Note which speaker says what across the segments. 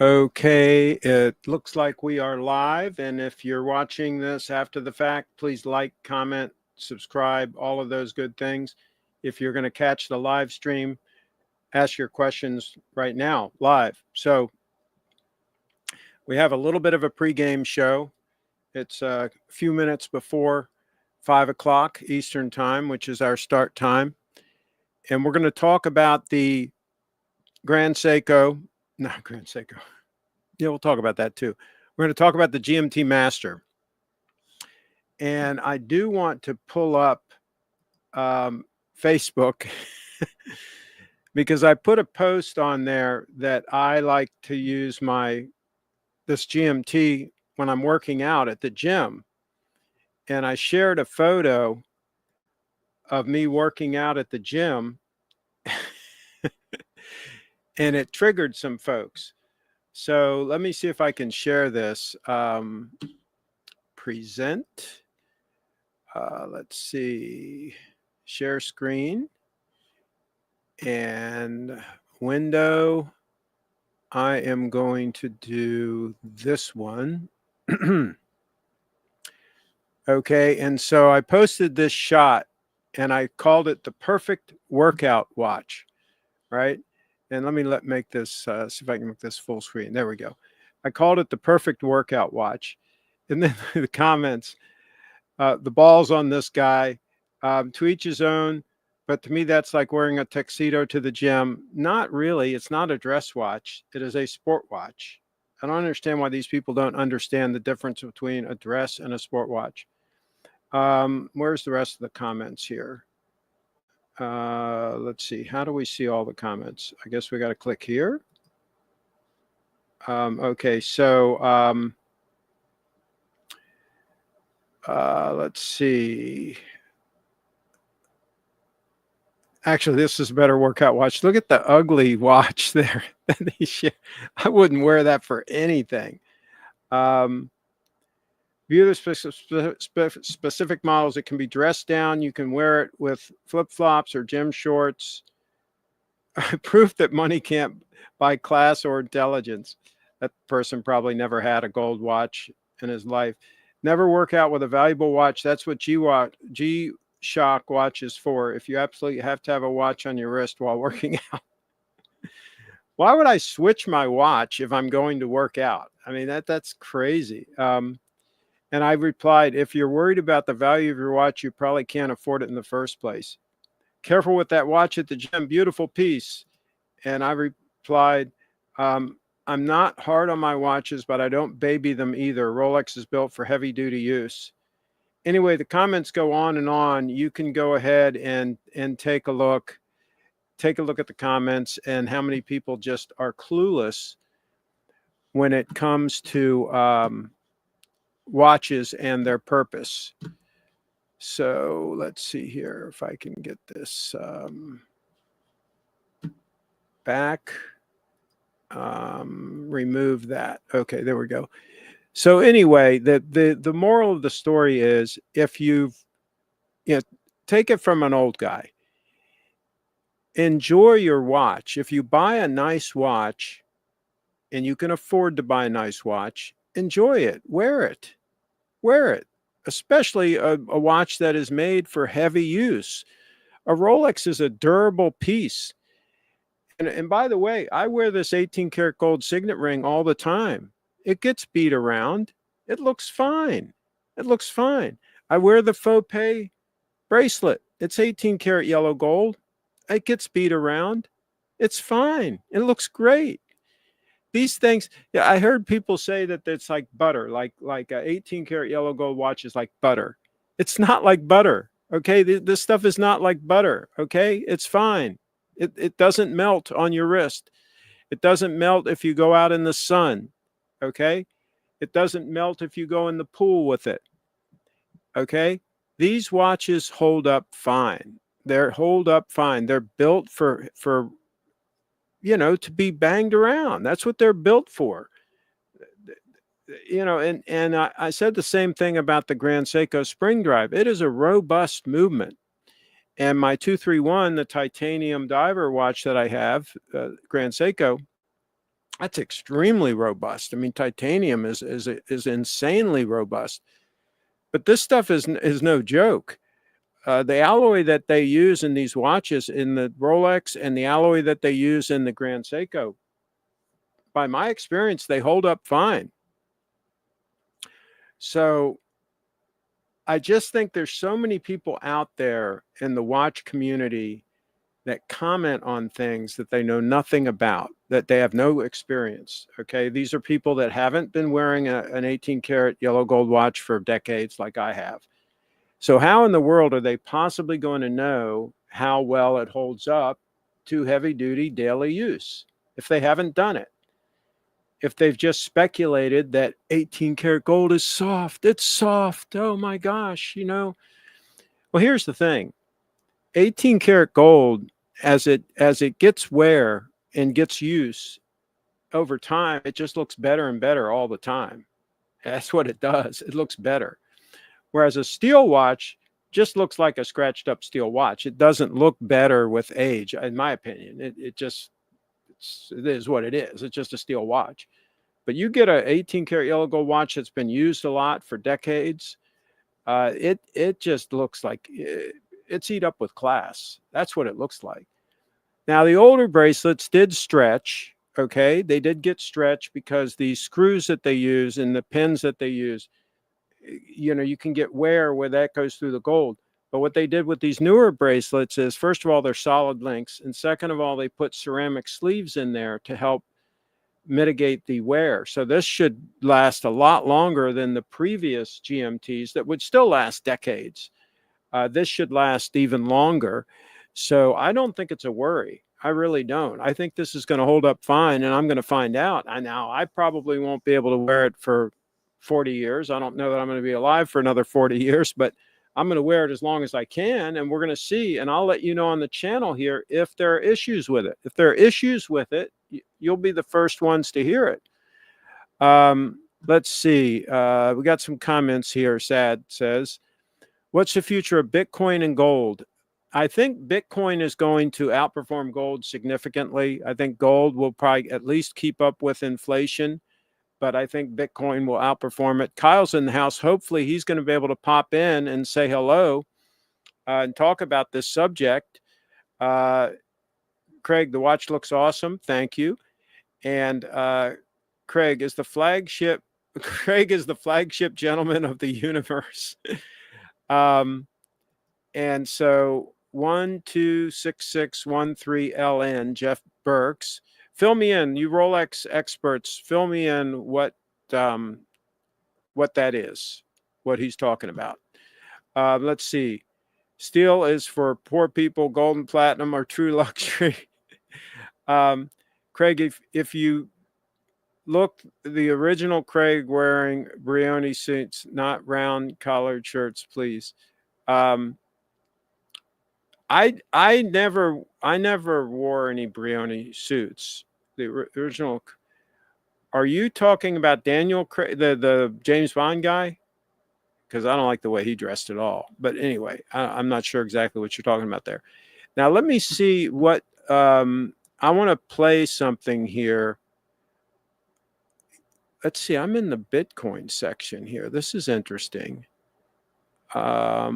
Speaker 1: Okay, it looks like we are live, and if you're watching this after the fact, please like, comment, subscribe, all of those good things. If you're going to catch the live stream, ask your questions right now, live. So we have a little bit of a pregame show. It's a few minutes before 5 o'clock Eastern time, which is our start time. And we're going to talk about the Grand Seiko, not Grand Seiko. Yeah, we'll talk about that too. We're going to talk about the GMT Master. And I do want to pull up Facebook because I put a post on there that I like to use this GMT when I'm working out at the gym. And I shared a photo of me working out at the gym and it triggered some folks. So let me see if I can share this. Present. Let's see. Share screen. And window. I am going to do this one. Okay, and so I posted this shot and I called it the perfect workout watch, right? And let me make this, see if I can make this full screen. There we go. I called it the perfect workout watch. And then the comments, the balls on this guy, to each his own. But to me, that's like wearing a tuxedo to the gym. Not really. It's not a dress watch. It is a sport watch. I don't understand why these people don't understand the difference between a dress and a sport watch. Where's the rest of the comments here? Let's see. How do we see all the comments? I guess we got to click here. Okay, so let's see. Actually, this is a better workout watch. Look at the ugly watch there. I wouldn't wear that for anything. View the specific models. It can be dressed down. You can wear it with flip-flops or gym shorts. Proof that money can't buy class or intelligence. That person probably never had a gold watch in his life. Never work out with a valuable watch. That's what G-Shock watch is for. If you absolutely have to have a watch on your wrist while working out. Why would I switch my watch if I'm going to work out? I mean, that's crazy. And I replied, if you're worried about the value of your watch, you probably can't afford it in the first place. Careful with that watch at the gym. Beautiful piece. And I replied, I'm not hard on my watches, but I don't baby them either. Rolex is built for heavy duty use. Anyway, the comments go on and on. You can go ahead and take a look. Take a look at the comments and how many people just are clueless when it comes to watches and their purpose. So let's see here if I can get this back. Remove that. Okay, there we go. So anyway, the moral of the story is, if you've, take it from an old guy. Enjoy your watch. If you buy a nice watch and you can afford to buy a nice watch, enjoy it. Wear it. Wear it. Especially a watch that is made for heavy use. A Rolex is a durable piece. And by the way, I wear this 18 karat gold signet ring all the time. It gets beat around. It looks fine. It looks fine. I wear the faux pay bracelet. It's 18 karat yellow gold. It gets beat around. It's fine. It looks great. These things, yeah, I heard people say that it's like butter, like a 18 karat yellow gold watch is like butter. It's not like butter. Okay. This stuff is not like butter. Okay. It's fine. It doesn't melt on your wrist. It doesn't melt if you go out in the sun. Okay. It doesn't melt if you go in the pool with it. Okay. These watches hold up fine. They're hold up fine. They're built for to be banged around. That's what they're built for. And I said the same thing about the Grand Seiko Spring Drive. It is a robust movement. And my 231, the titanium diver watch that I have, Grand Seiko, That's extremely robust. I mean, titanium is insanely robust. But this stuff is no joke. The alloy that they use in these watches, in the Rolex, and the alloy that they use in the Grand Seiko, by my experience, they hold up fine. So I just think there's so many people out there in the watch community that comment on things that they know nothing about, that they have no experience. Okay. These are people that haven't been wearing an 18 karat yellow gold watch for decades like I have. So how in the world are they possibly going to know how well it holds up to heavy duty daily use if they haven't done it? If they've just speculated that 18 karat gold is soft, it's soft. Oh my gosh, you know. Well, here's the thing. 18 karat gold, as it gets wear and gets use over time, it just looks better and better all the time. That's what it does. It looks better. Whereas a steel watch just looks like a scratched up steel watch. It doesn't look better with age, in my opinion. It is what it is. It's just a steel watch. But you get a 18 karat yellow gold watch that's been used a lot for decades, it just looks like it's eat up with class. That's what it looks like. Now, the older bracelets did stretch. Okay, they did get stretched because the screws that they use and the pins that they use, you know, you can get wear where that goes through the gold. But what they did with these newer bracelets is, first of all, they're solid links, and second of all, they put ceramic sleeves in there to help mitigate the wear. So this should last a lot longer than the previous GMTs that would still last decades. This should last even longer. So I don't think it's a worry. I really don't. I think this is going to hold up fine, and I'm going to find out. I probably won't be able to wear it for 40 years. I don't know that I'm going to be alive for another 40 years, but I'm going to wear it as long as I can, and we're going to see, and I'll let you know on the channel here if there are issues with it. If there are issues with it, you'll be the first ones to hear it. Let's see. We got some comments here. Sad says, what's the future of Bitcoin and gold? I think Bitcoin is going to outperform gold significantly. I think gold will probably at least keep up with inflation, but I think Bitcoin will outperform it. Kyle's in the house. Hopefully he's going to be able to pop in and say hello and talk about this subject. Craig, the watch looks awesome. Thank you. And Craig is the flagship gentleman of the universe. And so 126613LN, Jeff Burks. Fill me in, you Rolex experts, fill me in what that is, what he's talking about. Let's see. Steel is for poor people, gold and platinum are true luxury. Craig, if you look, the original Craig wearing Brioni suits, not round collared shirts, please. I never wore any Brioni suits. The original. Are you talking about Daniel Craig, the James Bond guy? Because I don't like the way he dressed at all. But anyway, I'm not sure exactly what you're talking about there. Now let me see what I want to play something here. Let's see. I'm in the Bitcoin section here. This is interesting. I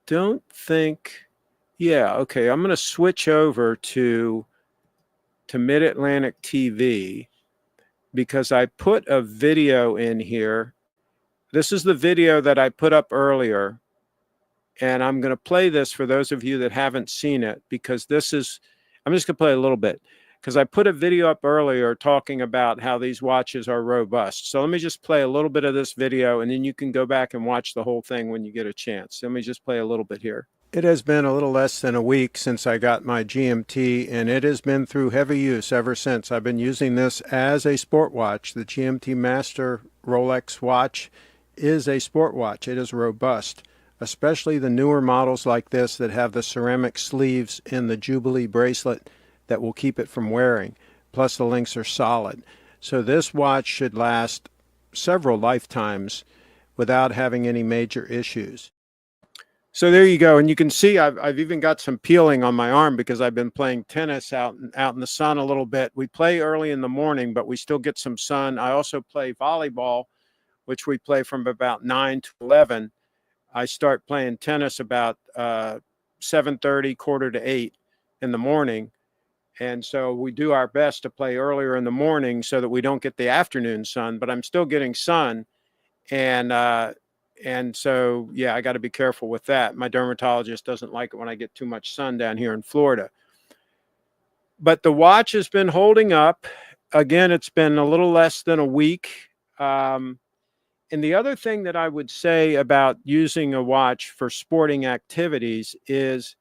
Speaker 1: don't think, yeah, okay. I'm going to switch over to Mid-Atlantic TV because I put a video in here. This is the video that I put up earlier, and I'm going to play this for those of you that haven't seen it because I'm just going to play a little bit because I put a video up earlier talking about how these watches are robust. So let me just play a little bit of this video, and then you can go back and watch the whole thing when you get a chance. Let me just play a little bit here. It has been a little less than a week since I got my GMT, and it has been through heavy use ever since. I've been using this as a sport watch. The GMT Master Rolex watch is a sport watch. It is robust, especially the newer models like this that have the ceramic sleeves in the Jubilee bracelet that will keep it from wearing. Plus the links are solid. So this watch should last several lifetimes without having any major issues. So there you go. And you can see I've even got some peeling on my arm because I've been playing tennis out in the sun a little bit. We play early in the morning, but we still get some sun. I also play volleyball, which we play from about 9 to 11. I start playing tennis about 7:30, quarter to 8 in the morning. And so we do our best to play earlier in the morning so that we don't get the afternoon sun, but I'm still getting sun. And so, yeah, I got to be careful with that. My dermatologist doesn't like it when I get too much sun down here in Florida. But the watch has been holding up. Again, it's been a little less than a week. And the other thing that I would say about using a watch for sporting activities is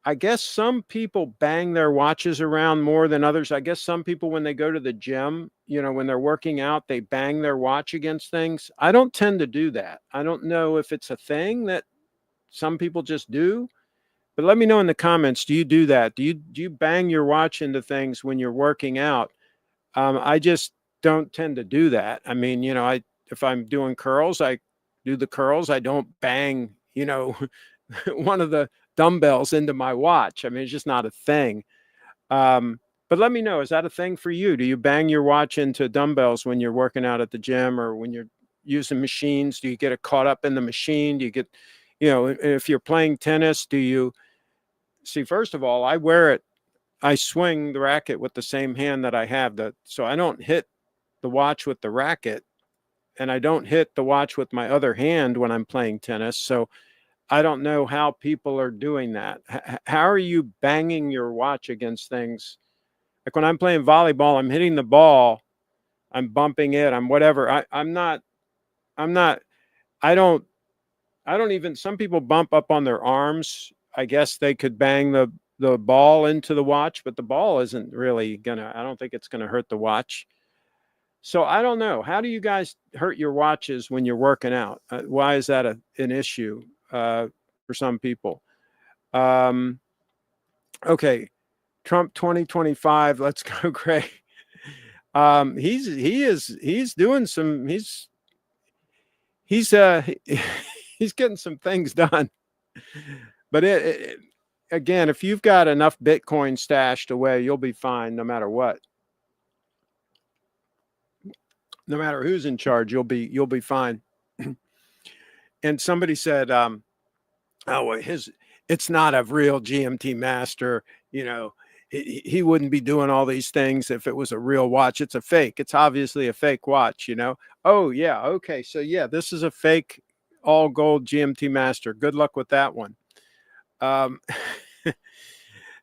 Speaker 1: I guess some people bang their watches around more than others. I guess some people, when they go to the gym, when they're working out, they bang their watch against things. I don't tend to do that. I don't know if it's a thing that some people just do, but let me know in the comments. Do you do that? Do you bang your watch into things when you're working out? I just don't tend to do that. I mean, if I'm doing curls, I do the curls. I don't bang, one of the dumbbells into my watch. I mean, it's just not a thing. But let me know, is that a thing for you? Do you bang your watch into dumbbells when you're working out at the gym or when you're using machines? Do you get it caught up in the machine? Do you get, if you're playing tennis, do you see, first of all, I swing the racket with the same hand that I have so I don't hit the watch with the racket and I don't hit the watch with my other hand when I'm playing tennis. So I don't know how people are doing that. How are you banging your watch against things? Like when I'm playing volleyball, I'm hitting the ball, I'm bumping it, I'm whatever. I don't even, some people bump up on their arms. I guess they could bang the ball into the watch, but the ball isn't really I don't think it's gonna hurt the watch. So I don't know. How do you guys hurt your watches when you're working out? Why is that an issue for some people? Okay, Trump 2025. Let's go, Craig. He's doing some. He's he's getting some things done. But again, if you've got enough Bitcoin stashed away, you'll be fine no matter what. No matter who's in charge, you'll be fine. And somebody said, it's not a real GMT master. He wouldn't be doing all these things if it was a real watch. It's a fake. It's obviously a fake watch, Oh, yeah. Okay. So, yeah, this is a fake all gold GMT master. Good luck with that one. How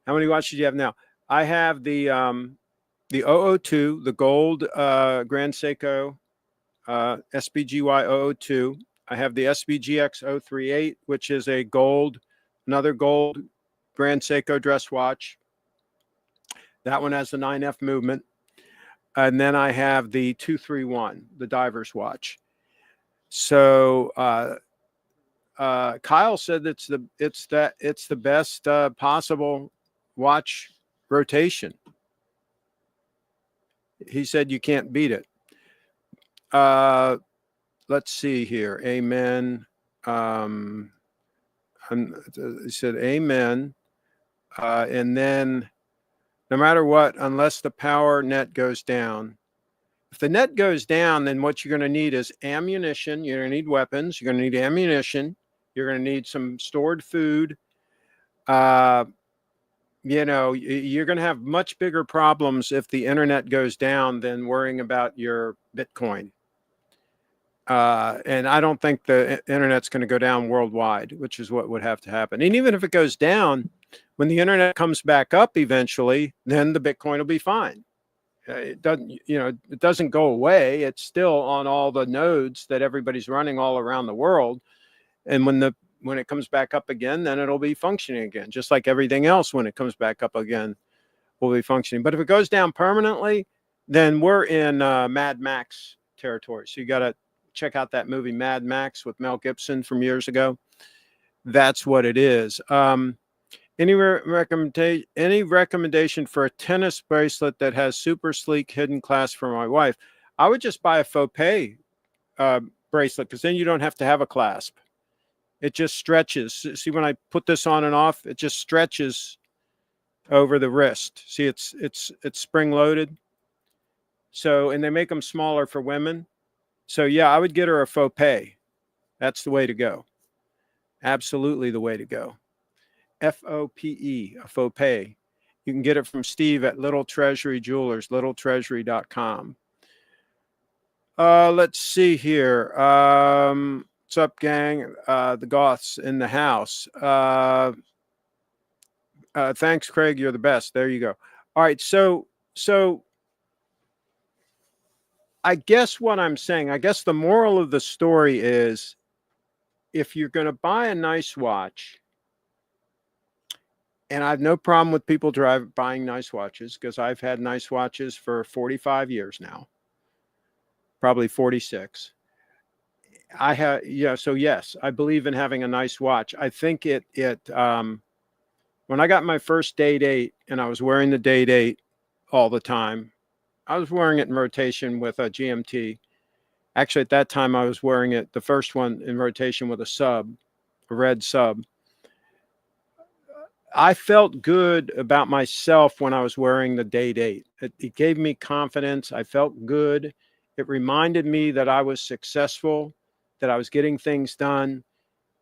Speaker 1: many watches do you have now? I have the 002, the gold Grand Seiko SBGY 002. I have the SBGX 038, which is another gold Grand Seiko dress watch. That one has the 9F movement. And then I have the 231, the diver's watch. So Kyle said it's the best possible watch rotation. He said you can't beat it. Let's see here. Amen. He said amen. And then no matter what, unless the power net goes down. If the net goes down, then what you're going to need is ammunition. You're going to need weapons. You're going to need ammunition. You're going to need some stored food. You're going to have much bigger problems if the internet goes down than worrying about your Bitcoin. And I don't think the internet's going to go down worldwide, which is what would have to happen. And even if it goes down, when the internet comes back up eventually, then the Bitcoin will be fine. It doesn't go away. It's still on all the nodes that everybody's running all around the world. And when it comes back up again, then it'll be functioning again, just like everything else. When it comes back up again, will be functioning. But if it goes down permanently, then we're in Mad Max territory. So you got to check out that movie Mad Max with Mel Gibson from years ago. That's what it is. Any recommendation for a tennis bracelet that has super sleek hidden clasp for my wife? I would just buy a faux pay bracelet because then you don't have to have a clasp. It just stretches. See, when I put this on and off, it just stretches over the wrist. See, it's spring loaded. So, and they make them smaller for women. So yeah, I would get her a faux pay. That's the way to go. Absolutely the way to go. FOPE, a faux pay. You can get it from Steve at Little Treasury Jewelers, littletreasury.com. Let's see here. What's up, gang? The Goths in the house. Thanks, Craig. You're the best. There you go. All right. So I guess what I'm saying, I guess the moral of the story is, if you're going to buy a nice watch, and I have no problem with people buying nice watches, because I've had nice watches for 45 years now, probably 46. So yes, I believe in having a nice watch. I think when I got my first date 8 and I was wearing the date 8 all the time, I was wearing it in rotation with a GMT. Actually, at that time, I was wearing it, the first one, in rotation with a red sub. I felt good about myself when I was wearing the date 8. It gave me confidence. I felt good. It reminded me that I was successful, that I was getting things done.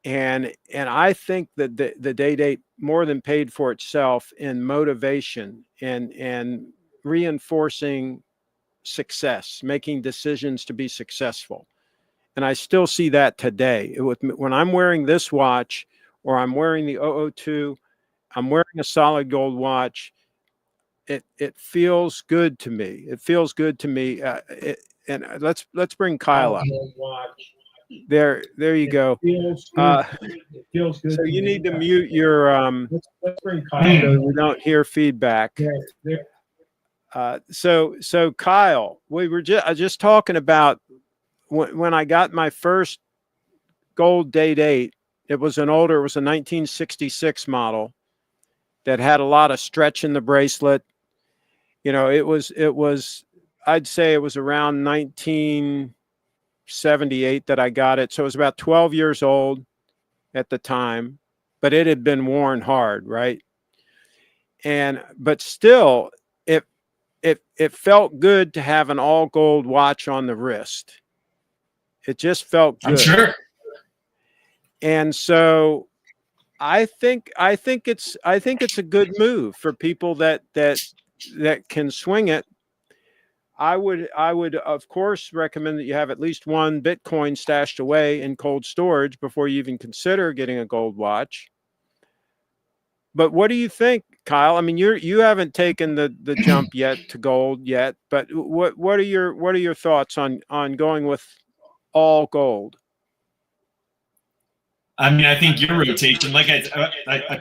Speaker 1: And I think that the date 8 more than paid for itself in motivation and reinforcing success, making decisions to be successful. And I still see that today. When I'm wearing this watch, or I'm wearing the 002, I'm wearing a solid gold watch, it feels good to me. It feels good to me. And let's bring Kyle up. There you go. It feels good. So you need to mute your let's bring Kyle so we don't hear feedback. So Kyle, we were just talking about when I got my first gold date 8. It was a 1966 model that had a lot of stretch in the bracelet. You know, it was I'd say it was around 1978 that I got it. So it was about 12 years old at the time, but it had been worn hard, right? But still, it felt good to have an all gold watch on the wrist. It just felt good. I'm sure. And so I think it's a good move for people that can swing it. I would of course recommend that you have at least one Bitcoin stashed away in cold storage before you even consider getting a gold watch. But what do you think, Kyle? I mean, you haven't taken the jump yet to gold yet, but what are your thoughts on going with all gold?
Speaker 2: I mean, I think your rotation, like I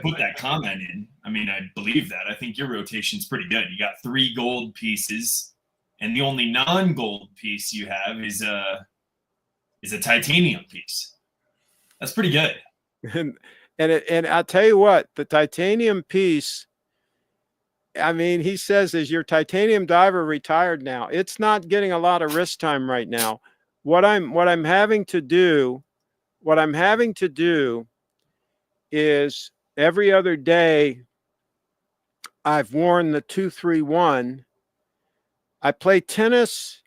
Speaker 2: put that comment in. I mean, I believe that. I think your rotation's pretty good. You got 3 gold pieces, and the only non-gold piece you have is a titanium piece. That's pretty good.
Speaker 1: And I'll tell you what, the titanium piece, I mean, he says, is your titanium diver retired now? It's not getting a lot of wrist time right now. What I'm having to do is every other day I've worn the 231. I play tennis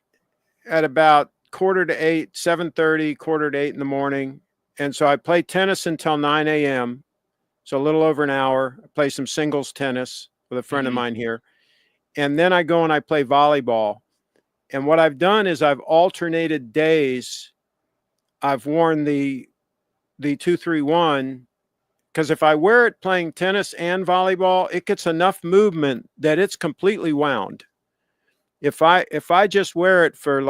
Speaker 1: at about 7:45, 7:30, 7:45 in the morning. And so I play tennis until 9 a.m. So a little over an hour. I play some singles tennis with a friend of mine here. And then I go and I play volleyball. And what I've done is I've alternated days. I've worn the 231, because if I wear it playing tennis and volleyball, it gets enough movement that it's completely wound. If I just wear it for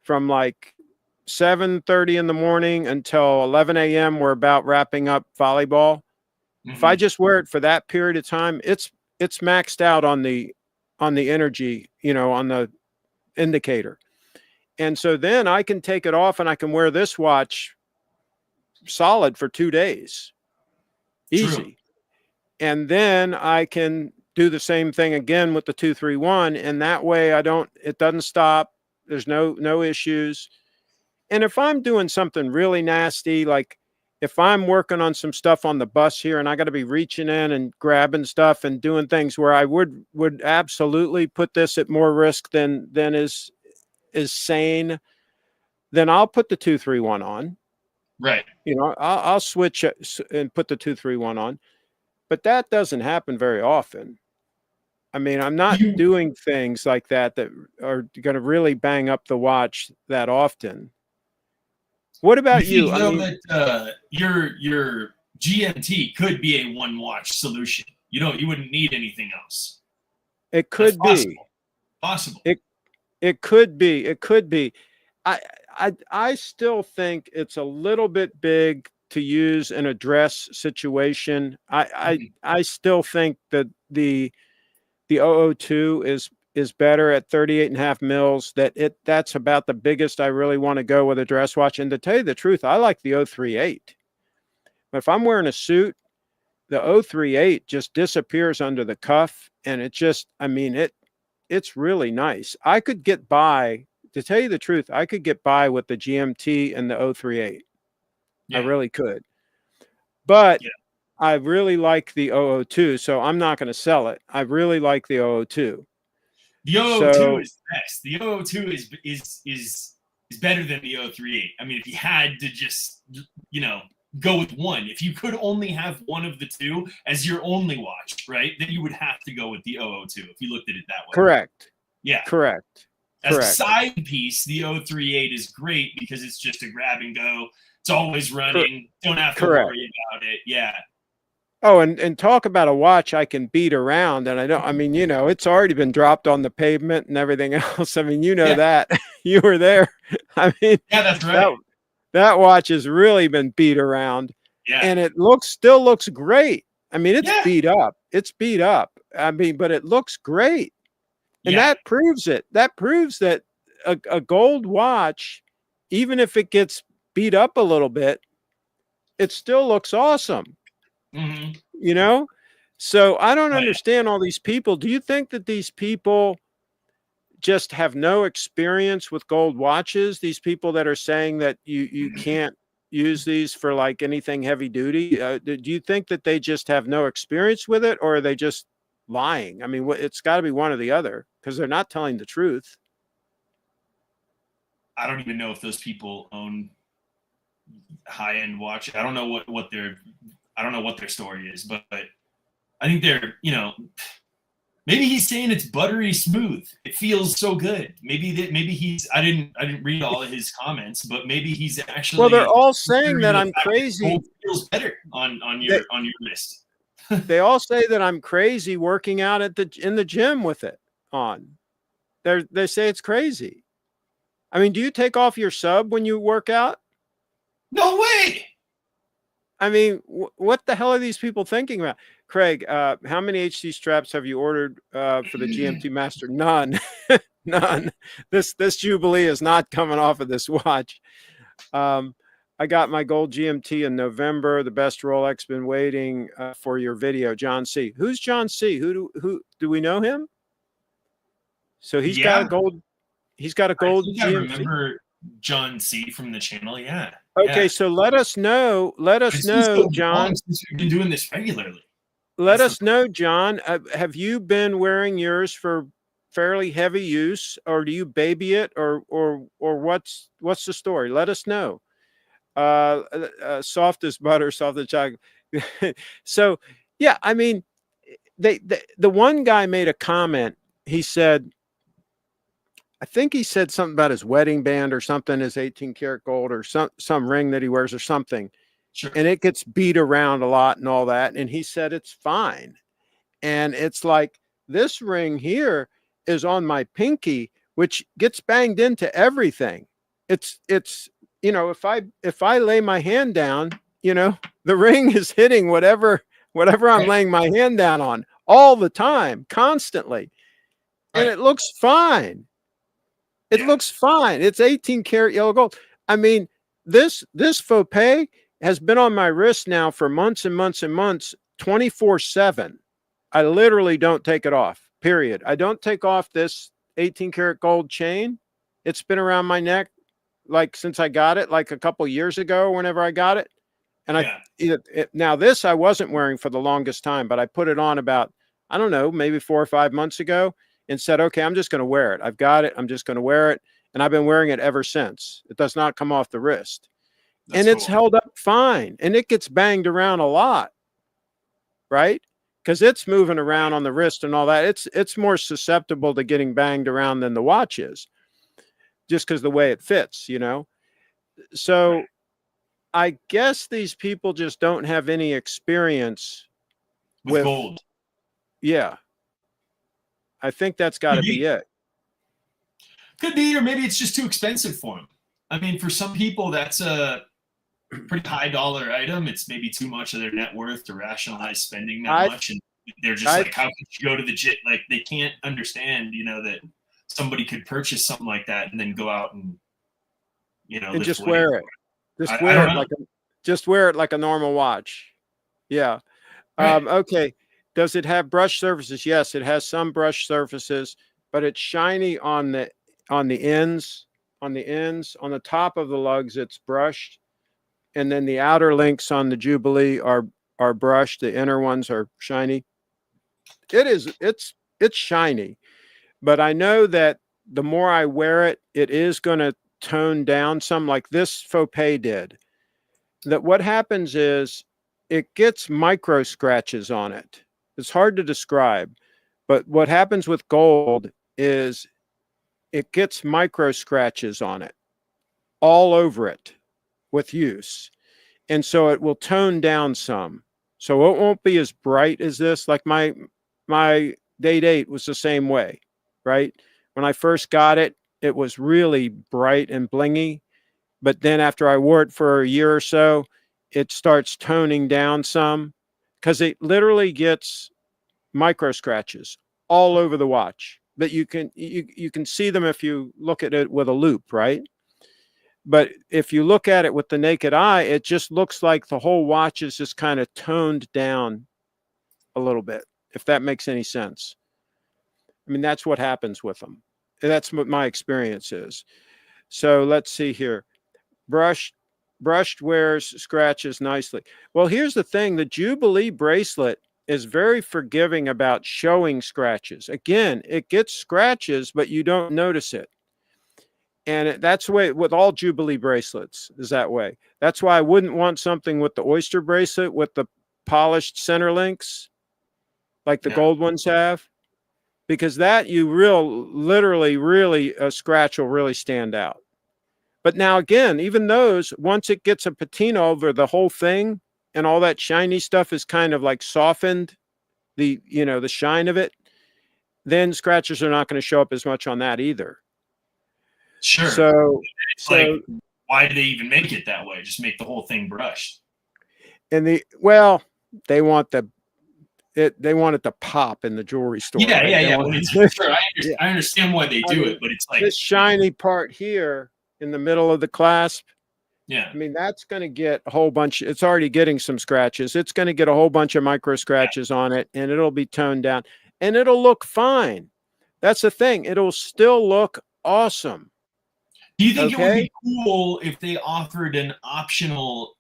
Speaker 1: from 7:30 in the morning until 11 a.m., we're about wrapping up volleyball. If I just wear it for that period of time, it's maxed out on the energy, on the indicator. And so then I can take it off and I can wear this watch solid for 2 days. Easy. True. And then I can do the same thing again with the 231, and that way it doesn't stop. There's no issues. And if I'm doing something really nasty, like if I'm working on some stuff on the bus here and I got to be reaching in and grabbing stuff and doing things where I would absolutely put this at more risk than is sane, then I'll put the 231 on.
Speaker 2: Right.
Speaker 1: You know, I'll switch and put the 231 on, but that doesn't happen very often. I mean, I'm not doing things like that are going to really bang up the watch that often. What about you?
Speaker 2: I mean, that your GMT could be a one watch solution. You wouldn't need anything else.
Speaker 1: It could be
Speaker 2: possible.
Speaker 1: It could be. It could be. I still think it's a little bit big to use in a dress situation. I still think that the 002 is better at 38.5 mils. That's about the biggest I really want to go with a dress watch. And to tell you the truth, I like the 038. But if I'm wearing a suit, the 038 just disappears under the cuff, and it just, I mean, it's really nice. I could get by, to tell you the truth, I could get by with the GMT and the 038. Yeah. I really could. But I really like the 002, so I'm not going to sell it. I really like the 002.
Speaker 2: The 002 is the best. The 002 is better than the 038. I mean, if you had to just, go with one, if you could only have one of the two as your only watch, right, then you would have to go with the 002 if you looked at it that way.
Speaker 1: Correct.
Speaker 2: Yeah.
Speaker 1: Correct.
Speaker 2: As a side piece, the 038 is great because it's just a grab and go. It's always running. Don't have to worry about it. Yeah.
Speaker 1: Oh, and talk about a watch I can beat around. And it's already been dropped on the pavement and everything else. I mean, that. You were there. I mean,
Speaker 2: yeah, that's right.
Speaker 1: That watch has really been beat around. Yeah. And it still looks great. I mean, it's beat up. It's beat up. I mean, but it looks great. And that proves it. That proves that a gold watch, even if it gets beat up a little bit, it still looks awesome. Mm-hmm. So I don't understand all these people. Do you think that these people just have no experience with gold watches? These people that are saying that you can't use these for like anything heavy duty. Do you think that they just have no experience with it, or are they just lying? I mean, it's got to be one or the other, because they're not telling the truth.
Speaker 2: I don't even know if those people own high-end watch. I don't know what their story is, but I think they're, maybe he's saying it's buttery smooth. It feels so good. Maybe I didn't read all of his comments, but maybe he's actually.
Speaker 1: Well, they're all saying that I'm crazy.
Speaker 2: Gold feels better on your wrist.
Speaker 1: They all say that I'm crazy working out in the gym with it on. They say it's crazy. I mean, do you take off your sub when you work out?
Speaker 2: No way.
Speaker 1: I mean, what the hell are these people thinking about? Craig, how many HC straps have you ordered for the GMT Master? None. None. This Jubilee is not coming off of this watch. I got my gold GMT in November. The best Rolex. Been waiting for your video. John C. Who's John C? Who do we know him? So he's got a gold. He's got a gold GMT.
Speaker 2: I remember John C from the channel. Yeah.
Speaker 1: Okay, so let us know. Let us know, John.
Speaker 2: Since we've been doing this regularly.
Speaker 1: Let us know, John. Have you been wearing yours for fairly heavy use, or do you baby it, or what's the story? Let us know. Soft as butter, soft as chocolate. So yeah, I mean, the one guy made a comment. He said, I think he said something about his wedding band or something, his 18 karat gold, or some ring that he wears or something.
Speaker 2: Sure.
Speaker 1: And it gets beat around a lot and all that. And he said, it's fine. And it's like, this ring here is on my pinky, which gets banged into everything. It's, if I lay my hand down, the ring is hitting whatever I'm laying my hand down on all the time, constantly. And it looks fine. It looks fine. It's 18 karat yellow gold. I mean, this faux pas has been on my wrist now for months and months and months, 24/7. I literally don't take it off, period. I don't take off this 18 karat gold chain. It's been around my neck like since I got it, like a couple years ago, whenever I got it. And now this I wasn't wearing for the longest time, but I put it on about, I don't know, maybe 4 or 5 months ago and said, okay, I'm just going to wear it. I've got it. I'm just going to wear it. And I've been wearing it ever since. It does not come off the wrist.
Speaker 2: That's
Speaker 1: and it's
Speaker 2: cool.
Speaker 1: held up fine. And it gets banged around a lot, right? Because it's moving around on the wrist and all that. It's more susceptible to getting banged around than the watch is, just because the way it fits, So I guess these people just don't have any experience
Speaker 2: with gold.
Speaker 1: Yeah. I think that's got to be it.
Speaker 2: Could be, or maybe it's just too expensive for them. I mean, for some people, that's a pretty high dollar item. It's maybe too much of their net worth to rationalize spending that much. And they're just like, how could you go to the gym? Like, they can't understand, that somebody could purchase something like that and then go out and,
Speaker 1: and just wear it. Just wear it like a normal watch. Yeah. Right. Okay. Does it have brush surfaces? Yes, it has some brush surfaces, but it's shiny on the ends. On the top of the lugs, it's brushed, and then the outer links on the Jubilee are brushed. The inner ones are shiny. It's shiny, but I know that the more I wear it, it is going to tone down some, like this faux pas did. That what happens is it gets micro scratches on it. It's hard to describe, but what happens with gold is it gets micro scratches on it all over it with use. And so it will tone down some. So it won't be as bright as this. Like my Date 8 was the same way, right? When I first got it, it was really bright and blingy. But then after I wore it for a year or so, it starts toning down some, because it literally gets micro scratches all over the watch. But you can see them if you look at it with a loupe, right? But if you look at it with the naked eye, it just looks like the whole watch is just kind of toned down a little bit, if that makes any sense. I mean, that's what happens with them. That's what my experience is. So let's see here. Brushed wears scratches nicely. Well, here's the thing. The Jubilee bracelet is very forgiving about showing scratches. Again, it gets scratches, but you don't notice it. And that's the way with all Jubilee bracelets is that way. That's why I wouldn't want something with the Oyster bracelet with the polished center links like the gold ones have, because that literally a scratch will really stand out. But now again, even those, once it gets a patina over the whole thing and all that shiny stuff is kind of like softened the shine of it, then scratches are not going to show up as much on that either.
Speaker 2: Sure.
Speaker 1: So
Speaker 2: like, why do they even make it that way? Just make the whole thing brushed.
Speaker 1: And they want it to pop in the jewelry store.
Speaker 2: Yeah, right? Sure, I understand why they do it, but it's like
Speaker 1: this shiny part here in the middle of the clasp.
Speaker 2: Yeah.
Speaker 1: I mean, that's going to get a whole bunch. It's already getting some scratches. It's going to get a whole bunch of micro scratches on it, and it'll be toned down, and it'll look fine. That's the thing. It'll still look awesome.
Speaker 2: Do you think it would be cool if they offered an optional,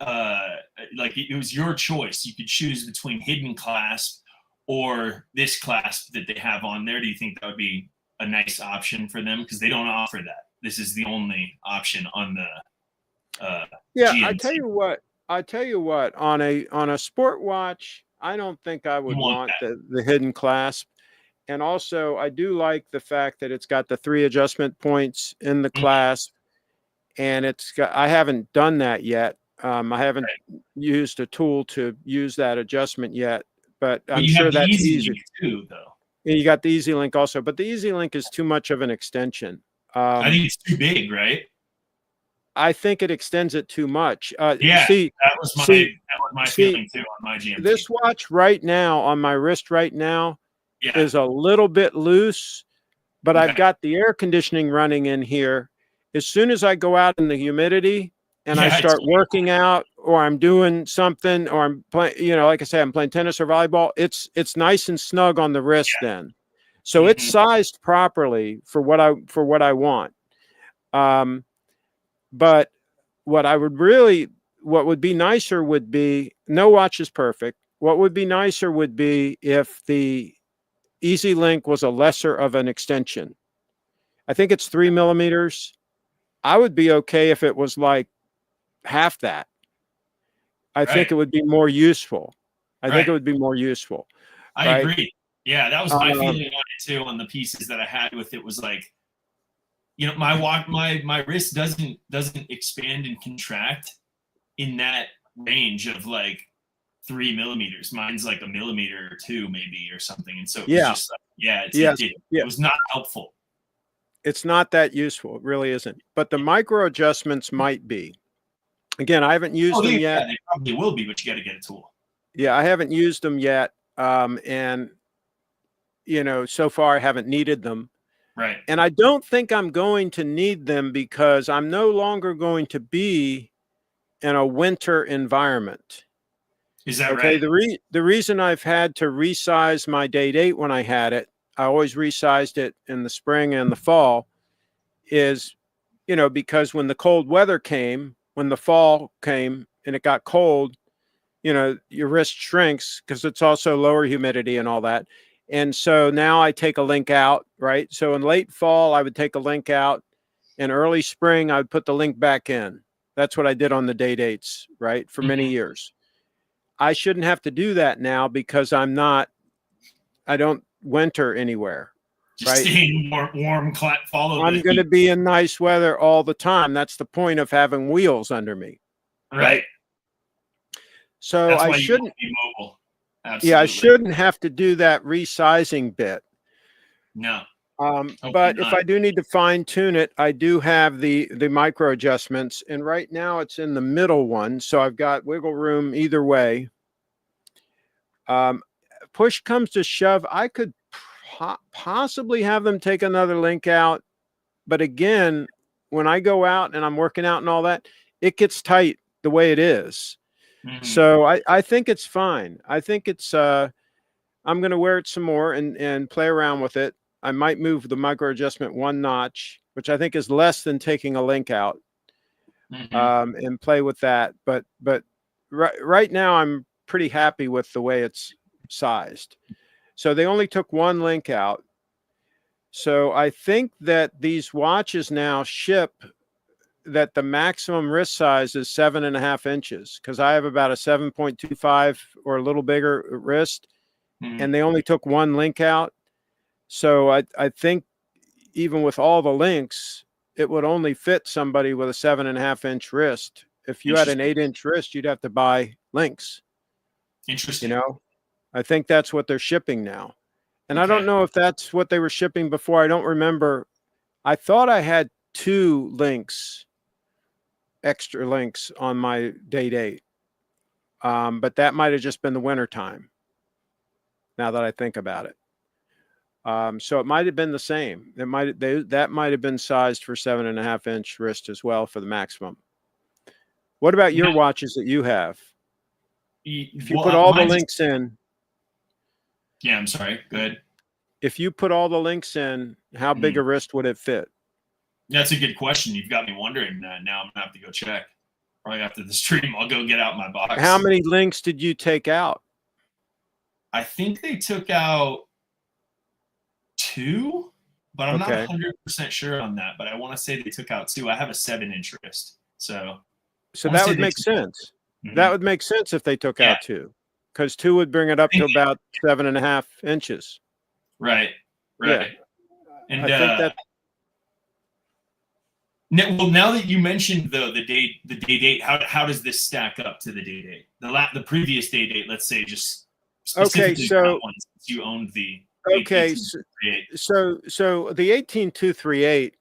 Speaker 2: like it was your choice? You could choose between hidden clasp or this clasp that they have on there. Do you think that would be a nice option for them? Because they don't offer that. This is the only option on the GMT.
Speaker 1: I tell you what, on a sport watch, I don't think I would want the hidden clasp. And also, I do like the fact that it's got the 3 adjustment points in the clasp, and I haven't done that yet. I haven't used a tool to use that adjustment yet, but I'm sure that's easy
Speaker 2: too, though.
Speaker 1: Yeah, you got the Easy Link also, but the Easy Link is too much of an extension.
Speaker 2: I think it's too big, right?
Speaker 1: I think it extends it too much.
Speaker 2: That was my feeling too on my GMT.
Speaker 1: This watch right now on my wrist right now is a little bit loose, but I've got the air conditioning running in here. As soon as I go out in the humidity and I start working out, or I'm doing something, or I'm playing, like I say, I'm playing tennis or volleyball, it's nice and snug on the wrist then. So it's sized properly for what I want. But what I would really what would be nicer would be, no watch is perfect. What would be nicer would be if the Easy Link was a lesser of an extension. I think it's 3 millimeters. I would be okay if it was like half that. I think
Speaker 2: Right.
Speaker 1: it would be more useful. I think
Speaker 2: Right.
Speaker 1: it would be more useful.
Speaker 2: I
Speaker 1: Right.
Speaker 2: agree. Yeah, that was my feeling on it too. On the pieces that I had with it was like, you know, my wrist doesn't expand and contract in that range of like 3 millimeters. Mine's like a millimeter or two maybe or something. And so it was just like, it was not helpful.
Speaker 1: It's not that useful. It really isn't. But the micro adjustments might be. Again, I haven't used them yet.
Speaker 2: Yeah, they probably will be, but you got to get a tool.
Speaker 1: Yeah, I haven't used them yet. And, you know, so far I haven't needed them.
Speaker 2: Right.
Speaker 1: And I don't think I'm going to need them because I'm no longer going to be in a winter environment.
Speaker 2: Is that
Speaker 1: okay?
Speaker 2: right?
Speaker 1: The reason I've had to resize my day date when I had it, I always resized it in the spring and the fall, is, you know, because when the cold weather came, when the fall came and it got cold, you know, your wrist shrinks because it's also lower humidity and all that. And so now I take a link out, right? So in late fall, I would take a link out. In early spring, I would put the link back in. That's what I did on the day dates, right? For many years. I shouldn't have to do that now because I don't winter anywhere.
Speaker 2: Just
Speaker 1: right?
Speaker 2: staying warm, follow.
Speaker 1: I'm going to be in nice weather all the time. That's the point of having wheels under me.
Speaker 2: Right.
Speaker 1: So
Speaker 2: that's
Speaker 1: I
Speaker 2: why
Speaker 1: shouldn't
Speaker 2: you be mobile. Absolutely.
Speaker 1: Yeah, I shouldn't have to do that resizing bit.
Speaker 2: No.
Speaker 1: But if I do need to fine tune it, I do have the micro adjustments, and right now it's in the middle one, so I've got wiggle room either way. Push comes to shove, I could possibly have them take another link out, but again, when I go out and I'm working out and all that, it gets tight the way it is. So I think it's fine. I think it's I'm going to wear it some more and play around with it. I might move the micro adjustment one notch, which I think is less than taking a link out, and play with that. But right now I'm pretty happy with the way it's sized. So they only took one link out. So I think that these watches now ship that the maximum wrist size is 7.5 inches, because I have about a 7.25 or a little bigger wrist, and they only took one link out. So I think even with all the links, it would only fit somebody with a 7.5 inch wrist. If you had an 8-inch wrist, you'd have to buy links.
Speaker 2: Interesting.
Speaker 1: You know, I think that's what they're shipping now. And I don't know if that's what they were shipping before. I don't remember. I thought I had 2 links, extra links on my day date. But that might have just been the winter time, now that I think about it. So it might have been the same. That might have been sized for 7.5 inch wrist as well for the maximum. What about your watches that you have? If you put all the links in.
Speaker 2: Yeah, I'm sorry. Good.
Speaker 1: If you put all the links in, how big a wrist would it fit?
Speaker 2: That's a good question. You've got me wondering that. Now I'm gonna have to go check. Probably after the stream, I'll go get out my box.
Speaker 1: How many links did you take out?
Speaker 2: I think they took out 2, but I'm not 100% sure on that. But I want to say they took out 2. I have a 7-inch wrist, so
Speaker 1: that would make sense. That would make sense if they took out 2, because 2 would bring it up to about 7.5 inches.
Speaker 2: Right.
Speaker 1: Yeah.
Speaker 2: And
Speaker 1: I think that.
Speaker 2: Now that you mentioned the day date, how does this stack up to the day date? The previous day date, let's say, just specifically
Speaker 1: so
Speaker 2: once you owned the.
Speaker 1: So the 18238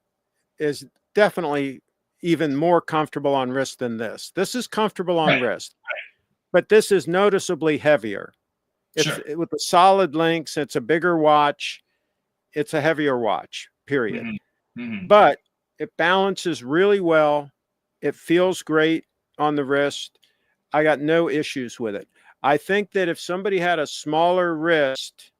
Speaker 1: is definitely even more comfortable on wrist than this. This is comfortable on wrist, but this is noticeably heavier. It's with the solid links. It's a bigger watch. It's a heavier watch, period. But it balances really well. It feels great on the wrist. I got no issues with it. I think that if somebody had a smaller wrist,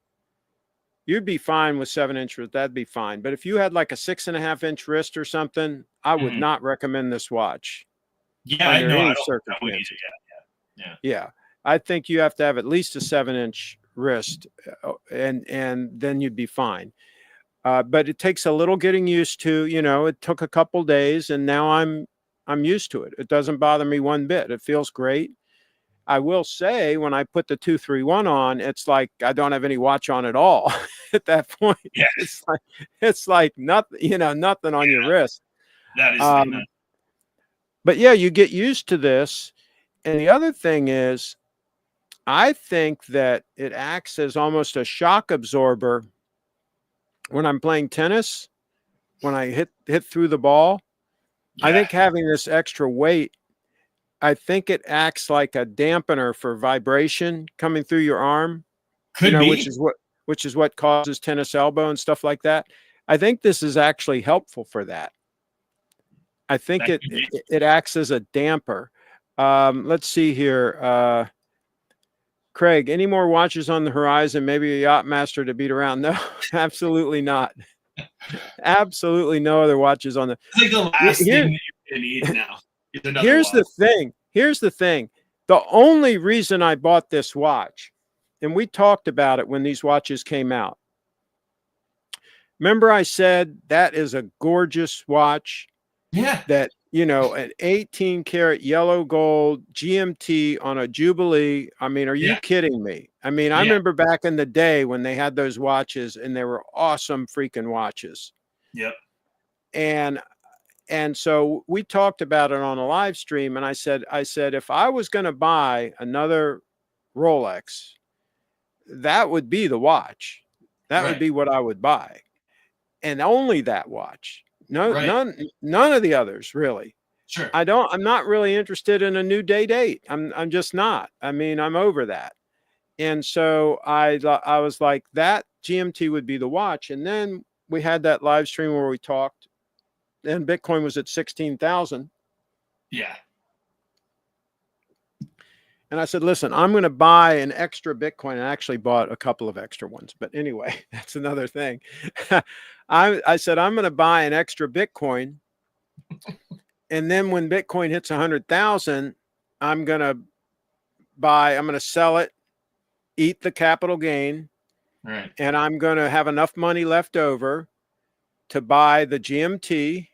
Speaker 1: you'd be fine with 7 inches. That'd be fine. But if you had like a 6.5 inch wrist or something, I would not recommend this watch.
Speaker 2: Yeah,
Speaker 1: under any
Speaker 2: I wouldn't
Speaker 1: circumstances.
Speaker 2: either. Yeah.
Speaker 1: Yeah, I think you have to have at least a 7-inch wrist, and then you'd be fine. But it takes a little getting used to. It took a couple days, and now I'm used to it. It doesn't bother me one bit. It feels great. I will say, when I put the 231 on, it's like I don't have any watch on at all. At that point,
Speaker 2: Yeah.
Speaker 1: it's like nothing, nothing on your wrist.
Speaker 2: That is
Speaker 1: Um, but yeah, you get used to this. And the other thing is, I think that it acts as almost a shock absorber when I'm playing tennis. When I hit through the ball, I think having this extra weight, I think it acts like a dampener for vibration coming through your arm.
Speaker 2: Could be.
Speaker 1: which is what causes tennis elbow and stuff like that. I think this is actually helpful for that. I think it acts as a damper. Let's see here. Craig, any more watches on the horizon? Maybe a Yachtmaster to beat around? No, absolutely not. Absolutely no other watches on the.
Speaker 2: It's like the last thing that you need now.
Speaker 1: Here's the thing. Here's the thing. The only reason I bought this watch, and we talked about it when these watches came out. Remember I said that is a gorgeous watch?
Speaker 2: Yeah.
Speaker 1: That, an 18 karat yellow gold GMT on a Jubilee. I mean, are you kidding me? I mean, I remember back in the day when they had those watches, and they were awesome freaking watches.
Speaker 2: Yep.
Speaker 1: And so we talked about it on a live stream, and I said, if I was going to buy another Rolex, that would be the watch. That would be what I would buy. And only that watch. None of the others, really.
Speaker 2: Sure.
Speaker 1: I'm not really interested in a new date 8. I'm just not. I mean, I'm over that. And so I was like, that GMT would be the watch. And then we had that live stream where we talked, and Bitcoin was at 16,000.
Speaker 2: Yeah.
Speaker 1: And I said, listen, I'm going to buy an extra Bitcoin. I actually bought a couple of extra ones, but anyway, that's another thing. I said, I'm going to buy an extra Bitcoin. And then when Bitcoin hits 100,000, I'm going to sell it, eat the capital gain.
Speaker 2: Right.
Speaker 1: And I'm going to have enough money left over to buy the GMT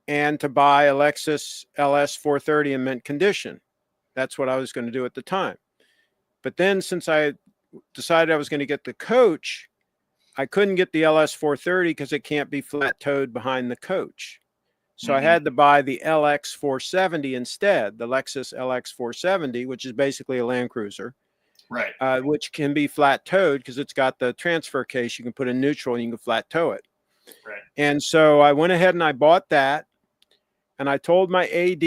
Speaker 1: and to buy a Lexus LS 430 in mint condition. That's what I was going to do at the time. But then, since I decided I was going to get the coach, I couldn't get the LS 430 because it can't be flat towed behind the coach. So I had to buy the LX 470 instead, the Lexus LX 470, which is basically a Land Cruiser.
Speaker 2: Right.
Speaker 1: Which can be flat towed because it's got the transfer case. You can put in neutral and you can flat tow it.
Speaker 2: Right.
Speaker 1: And so I went ahead and I bought that. And I told my AD,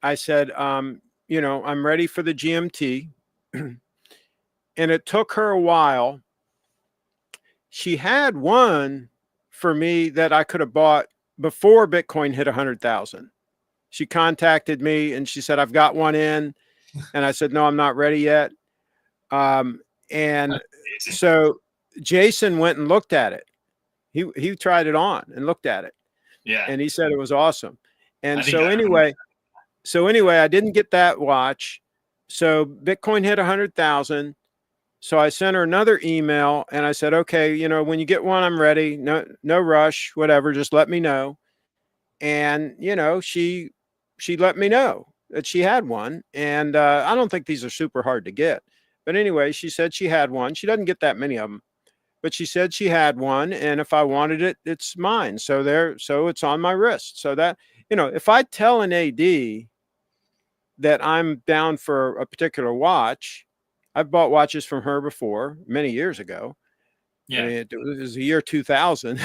Speaker 1: I said, I'm ready for the GMT. And it took her a while. She had one for me that I could have bought before Bitcoin hit 100,000. She contacted me and she said, I've got one in. And I said, no, I'm not ready yet. And so Jason went and looked at it. He tried it on and looked at it.
Speaker 2: Yeah.
Speaker 1: And he said it was awesome. And so anyway, I didn't get that watch. So Bitcoin hit 100,000. So I sent her another email and I said, okay, when you get one, I'm ready. No rush, whatever. Just let me know. And, she let me know that she had one. And I don't think these are super hard to get. But anyway, she said she had one. She doesn't get that many of them. But she said she had one. And if I wanted it, it's mine. So it's on my wrist. So that, if I tell an AD that I'm down for a particular watch, I've bought watches from her before, many years ago.
Speaker 2: Yeah.
Speaker 1: I mean, it was the year 2000.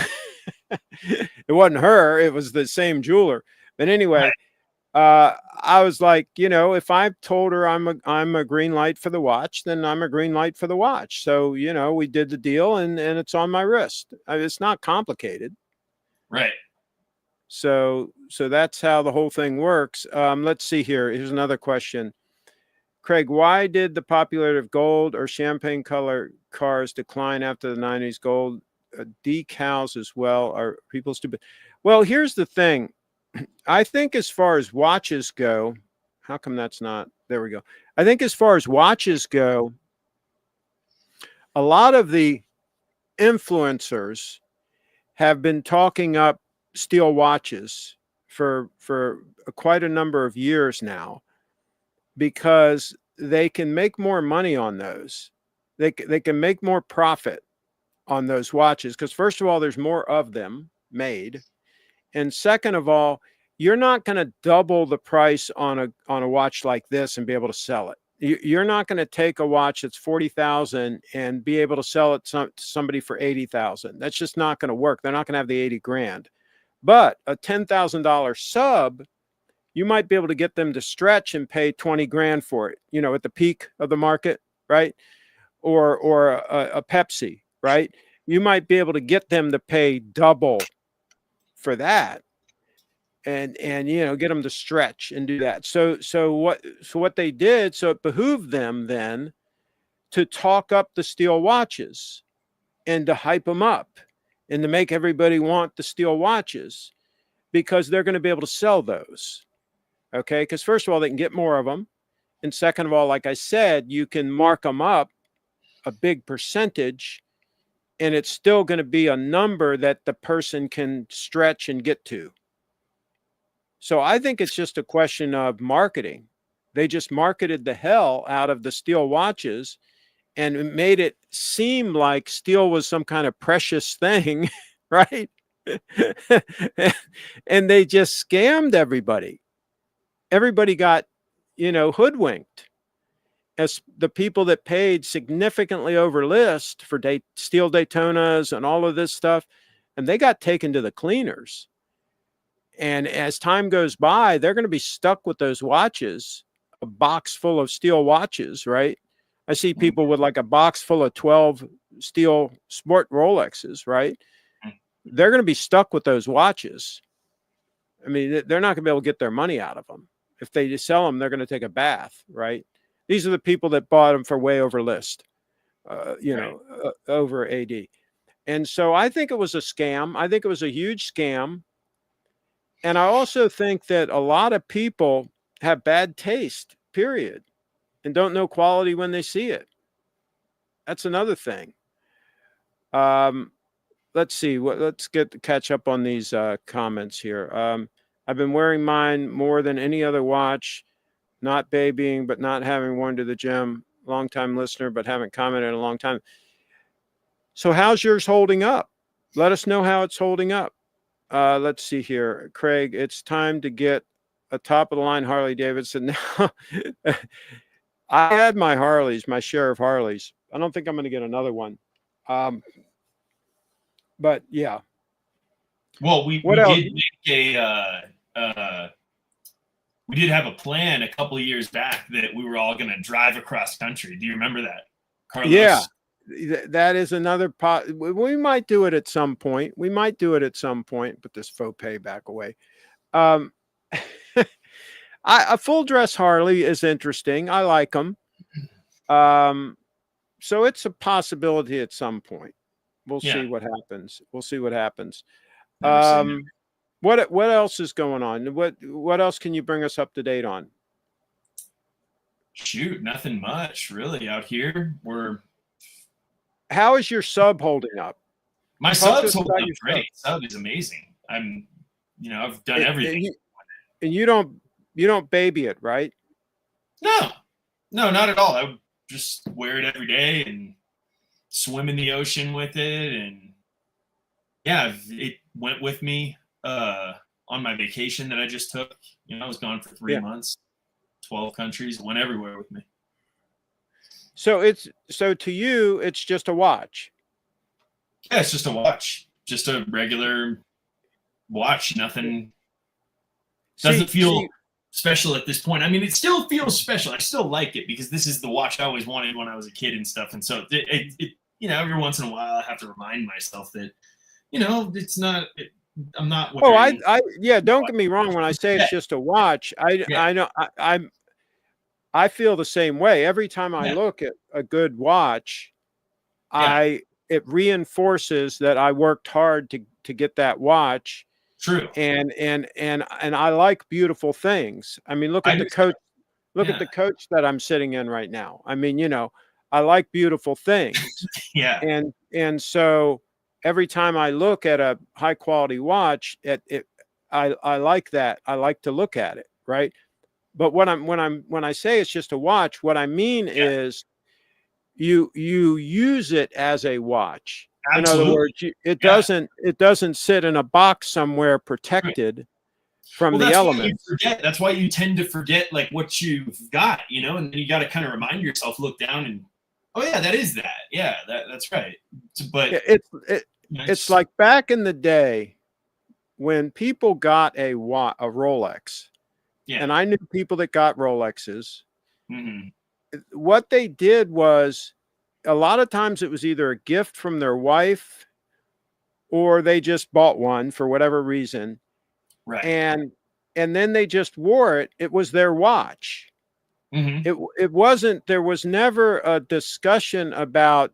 Speaker 1: It wasn't her. It was the same jeweler. But anyway, I was like, if I told her I'm a green light for the watch, then I'm a green light for the watch. So, we did the deal and it's on my wrist. It's not complicated.
Speaker 2: Right.
Speaker 1: So that's how the whole thing works. Let's see here. Here's another question. Craig, why did the popularity of gold or champagne color cars decline after the 90s? Gold decals as well. Are people stupid? Well, here's the thing. I think as far as watches go, how come that's not, there we go. I think as far as watches go, a lot of the influencers have been talking up steel watches for quite a number of years now, because they can make more money on those. They can make more profit on those watches, because first of all, there's more of them made, and second of all, you're not going to double the price on a watch like this and be able to sell it. You're not going to take a watch that's 40,000 and be able to sell it to somebody for 80,000. That's just not going to work. They're not going to have the 80 grand. But a $10,000 sub, you might be able to get them to stretch and pay 20 grand for it, at the peak of the market, right? Or a Pepsi, right? You might be able to get them to pay double for that, and get them to stretch and do that. So what they did, so it behooved them then to talk up the steel watches and to hype them up and to make everybody want the steel watches, because they're going to be able to sell those. Okay, because first of all, they can get more of them, and second of all, like I said, you can mark them up a big percentage, and it's still going to be a number that the person can stretch and get to. So I think it's just a question of marketing. They just marketed the hell out of the steel watches and made it seem like steel was some kind of precious thing, right? And they just scammed everybody. Everybody got, hoodwinked. As the people that paid significantly over list for steel Daytonas and all of this stuff, and they got taken to the cleaners. And as time goes by, they're going to be stuck with those watches, a box full of steel watches, right? I see people with like a box full of 12 steel sport Rolexes, right? They're going to be stuck with those watches. I mean, they're not going to be able to get their money out of them. If they sell them, they're going to take a bath, right? These are the people that bought them for way over list, over AD. And so I think it was a scam. I think it was a huge scam. And I also think that a lot of people have bad taste, period, and don't know quality when they see it. That's another thing. Let's see. Let's catch up on these comments here. I've been wearing mine more than any other watch, not babying, but not having worn to the gym. Long-time listener, but haven't commented in a long time. So how's yours holding up? Let us know how it's holding up. Let's see here. Craig, it's time to get a top-of-the-line Harley Davidson now. I had my Harleys, my share of Harleys. I don't think I'm going to get another one. But yeah.
Speaker 2: Well, we did make we did have a plan a couple of years back that we were all going to drive across country. Do you remember that, Carlos?
Speaker 1: Yeah, that is another pot. We might do it at some point. Put this faux pay back away. A full dress Harley is interesting. I like them. So it's a possibility at some point. We'll see what happens. What else is going on? What else can you bring us up to date on?
Speaker 2: Shoot, nothing much really out here.
Speaker 1: How is your sub holding up?
Speaker 2: My sub's holding up great. Sub is amazing. I've done everything.
Speaker 1: And you don't baby it, right?
Speaker 2: No, not at all. I just wear it every day and swim in the ocean with it. And yeah, it went with me on my vacation that I just took. I was gone for 3 months, 12 countries, went everywhere with me.
Speaker 1: So to you, it's just a watch.
Speaker 2: Yeah, it's just a watch, just a regular watch. Nothing doesn't feel special at this point. I mean, it still feels special. I still like it because this is the watch I always wanted when I was a kid and stuff. And so it every once in a while I have to remind myself that, it's not. I'm not.
Speaker 1: Wearing don't get me wrong. When I say it's just a watch, I know I feel the same way. Every time I look at a good watch, it reinforces that I worked hard to get that watch,
Speaker 2: True.
Speaker 1: And I like beautiful things. I mean, look
Speaker 2: I
Speaker 1: at
Speaker 2: do.
Speaker 1: the coach. Look at
Speaker 2: Yeah.
Speaker 1: the coach that I'm sitting in right now. I mean, I like beautiful things.
Speaker 2: Yeah.
Speaker 1: And so every time I look at a high quality watch, I like that. I like to look at it, right? But when I say it's just a watch, what I mean
Speaker 2: Yeah.
Speaker 1: is you use it as a watch. In other
Speaker 2: Absolutely.
Speaker 1: words, it
Speaker 2: Yeah.
Speaker 1: doesn't sit in a box somewhere
Speaker 2: Right.
Speaker 1: protected from
Speaker 2: Well,
Speaker 1: the
Speaker 2: that's why you
Speaker 1: elements.
Speaker 2: forget. That's why you tend to forget like what you've got, and then you got to kind of remind yourself, look down, and oh yeah, that is that. Yeah, that's right. But
Speaker 1: It's like back in the day when people got a Rolex,
Speaker 2: yeah.
Speaker 1: and I knew people that got Rolexes.
Speaker 2: Mm-hmm.
Speaker 1: What they did was a lot of times it was either a gift from their wife or they just bought one for whatever reason,
Speaker 2: Right.
Speaker 1: and then they just wore it. It was their watch.
Speaker 2: Mm-hmm.
Speaker 1: It wasn't, there was never a discussion about,